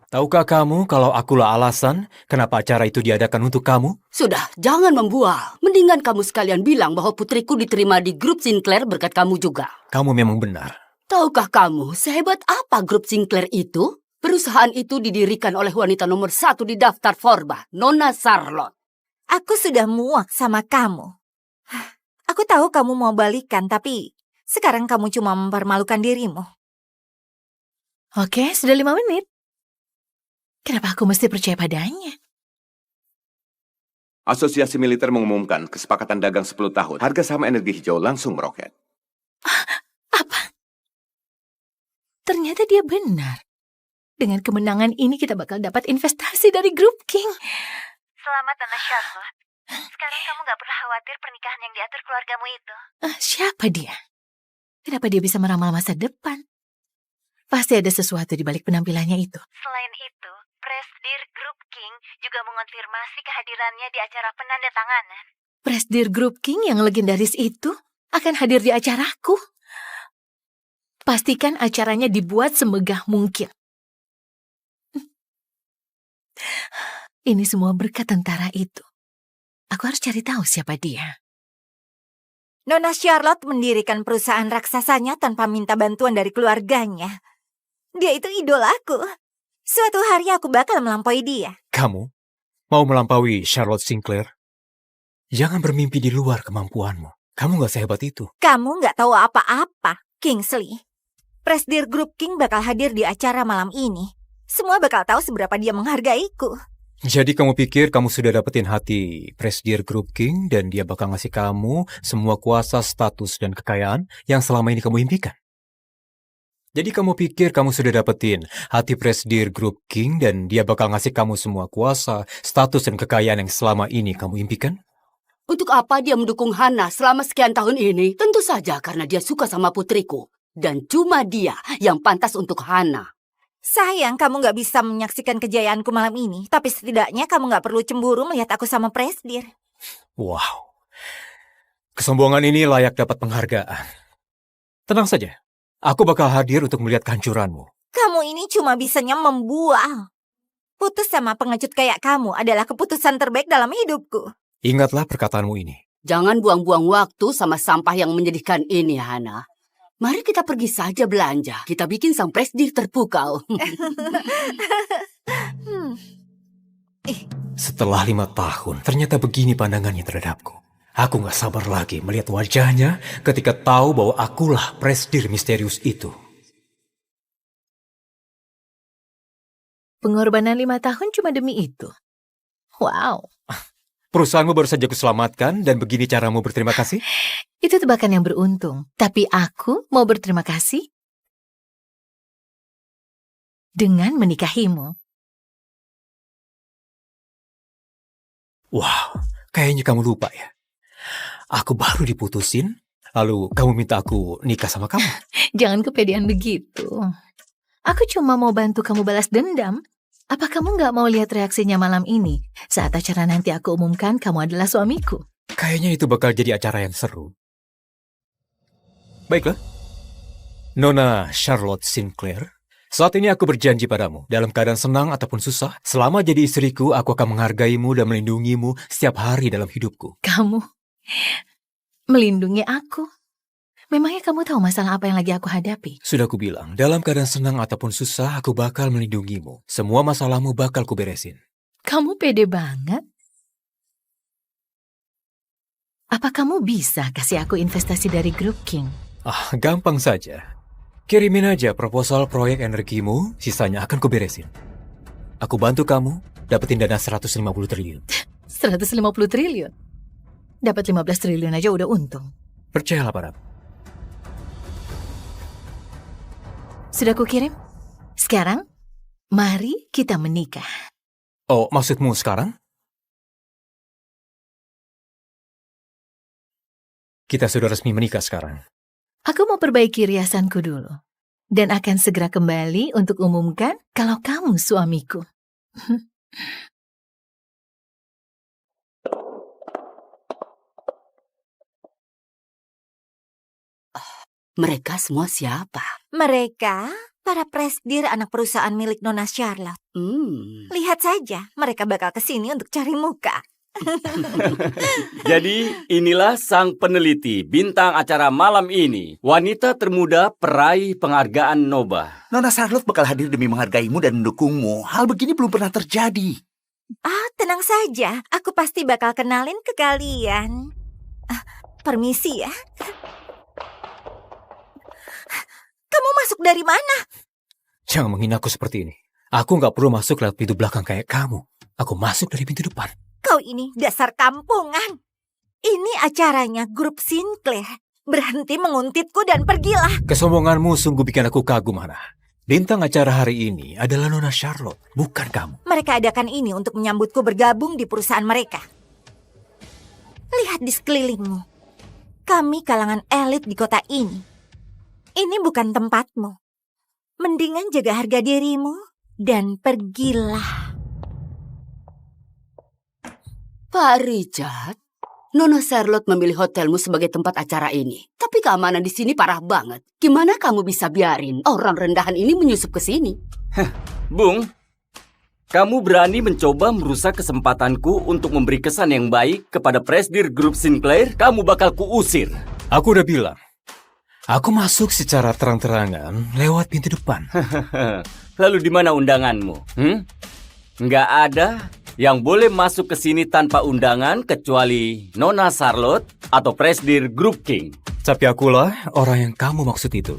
Tahukah kamu kalau akulah alasan kenapa acara itu diadakan untuk kamu? Sudah, jangan membual. Mendingan kamu sekalian bilang bahwa putriku diterima di grup Sinclair berkat kamu juga. Kamu memang benar. Tahukah kamu sehebat apa grup Sinclair itu? Perusahaan itu didirikan oleh wanita nomor 1 di daftar Forbes, Nona Charlotte. Aku sudah muak sama kamu. Aku tahu kamu mau balikan, tapi sekarang kamu cuma mempermalukan dirimu. Oke, sudah 5 menit. Kenapa aku mesti percaya padanya? Asosiasi Militer mengumumkan kesepakatan dagang 10 tahun. Harga saham energi hijau langsung meroket. Apa? Ternyata dia benar. Dengan kemenangan ini kita bakal dapat investasi dari Group King. Selamat, Nona Charlotte. Sekarang kamu gak perlu khawatir pernikahan yang diatur keluargamu itu. Siapa dia? Kenapa dia bisa meramal masa depan? Pasti ada sesuatu di balik penampilannya itu. Selain itu, Presdir Group King juga mengonfirmasi kehadirannya di acara penandatanganan. Presdir Group King yang legendaris itu akan hadir di acaraku. Pastikan acaranya dibuat semegah mungkin. Ini semua berkat tentara itu. Aku harus cari tahu siapa dia. Nona Charlotte mendirikan perusahaan raksasanya tanpa minta bantuan dari keluarganya. Dia itu idolaku. Suatu hari aku bakal melampaui dia. Kamu mau melampaui Charlotte Sinclair? Jangan bermimpi di luar kemampuanmu. Kamu gak sehebat itu. Kamu gak tahu apa-apa, Kingsley. Presdir Group King bakal hadir di acara malam ini. Semua bakal tahu seberapa dia menghargaiku. Jadi kamu pikir kamu sudah dapetin hati Presdir Group King dan dia bakal ngasih kamu semua kuasa, status, dan kekayaan yang selama ini kamu impikan? Jadi kamu pikir kamu sudah dapetin hati Presdir Group King dan dia bakal ngasih kamu semua kuasa, status, dan kekayaan yang selama ini kamu impikan? Untuk apa dia mendukung Hana selama sekian tahun ini? Tentu saja karena dia suka sama putriku. Dan cuma dia yang pantas untuk Hana. Sayang kamu gak bisa menyaksikan kejayaanku malam ini. Tapi setidaknya kamu gak perlu cemburu melihat aku sama Presdir. Wow. Kesombongan ini layak dapat penghargaan. Tenang saja. Aku bakal hadir untuk melihat kehancuranmu. Kamu ini cuma bisanya membual. Putus sama pengecut kayak kamu adalah keputusan terbaik dalam hidupku. Ingatlah perkataanmu ini. Jangan buang-buang waktu sama sampah yang menyedihkan ini, Hana. Mari kita pergi saja belanja. Kita bikin sang Presdir terpukau. Setelah 5 tahun, ternyata begini pandangannya terhadapku. Aku gak sabar lagi melihat wajahnya ketika tahu bahwa akulah Presdir misterius itu. Pengorbanan 5 tahun cuma demi itu. Wow. Perusahaanmu baru saja kuselamatkan dan begini caramu berterima kasih? Itu tebakan yang beruntung. Tapi aku mau berterima kasih dengan menikahimu. Wow, kayaknya kamu lupa ya. Aku baru diputusin Lalu kamu minta aku nikah sama kamu? Jangan kepedean begitu. Aku cuma mau bantu kamu balas dendam. Apa kamu nggak mau lihat reaksinya malam ini? Saat acara nanti aku umumkan kamu adalah suamiku. Kayaknya itu bakal jadi acara yang seru. Baiklah. Nona Charlotte Sinclair, saat ini aku berjanji padamu, dalam keadaan senang ataupun susah, selama jadi istriku, aku akan menghargaimu dan melindungimu setiap hari dalam hidupku. Kamu melindungi aku? Memangnya kamu tahu masalah apa yang lagi aku hadapi? Sudah aku bilang, dalam keadaan senang ataupun susah, aku bakal melindungimu. Semua masalahmu bakal kuberesin. Kamu pede banget. Apa kamu bisa kasih aku investasi dari Grup King? Gampang saja. Kirimin aja proposal proyek energimu, sisanya akan kuberesin. Aku bantu kamu dapetin dana 150 triliun. 150 triliun? Dapat 15 triliun aja udah untung. Percayalah padaku. Sudah kukirim? Sekarang, mari kita menikah. Oh, maksudmu sekarang? Kita sudah resmi menikah sekarang. Aku mau perbaiki riasanku dulu. Dan akan segera kembali untuk umumkan kalau kamu suamiku. Mereka semua siapa? Mereka para presdir anak perusahaan milik Nona Charlotte. Lihat saja, mereka bakal kesini untuk cari muka. Jadi inilah sang peneliti bintang acara malam ini. Wanita termuda peraih penghargaan Nobel. Nona Charlotte bakal hadir demi menghargaimu dan mendukungmu. Hal begini belum pernah terjadi. Tenang saja, aku pasti bakal kenalin ke kalian. Permisi ya. Kamu masuk dari mana? Jangan menghina aku seperti ini. Aku nggak perlu masuk lewat pintu belakang kayak kamu. Aku masuk dari pintu depan. Kau ini dasar kampungan. Ini acaranya Grup Sinclair. Berhenti menguntitku dan pergilah. Kesombonganmu sungguh bikin aku kagum, Hana. Bintang acara hari ini adalah Nona Charlotte, bukan kamu. Mereka adakan ini untuk menyambutku bergabung di perusahaan mereka. Lihat di sekelilingmu. Kami kalangan elit di kota ini. Ini bukan tempatmu. Mendingan jaga harga dirimu dan pergilah. Pak Richard, Nona Charlotte memilih hotelmu sebagai tempat acara ini. Tapi keamanan di sini parah banget. Gimana kamu bisa biarin orang rendahan ini menyusup ke sini? Bung, kamu berani mencoba merusak kesempatanku untuk memberi kesan yang baik kepada presdir Grup Sinclair? Kamu bakal kuusir. Aku udah bilang. Aku masuk secara terang-terangan lewat pintu depan. Lalu di mana undanganmu? Nggak ada yang boleh masuk ke sini tanpa undangan kecuali Nona Charlotte atau presdir Grup King. Tapi akulah orang yang kamu maksud itu.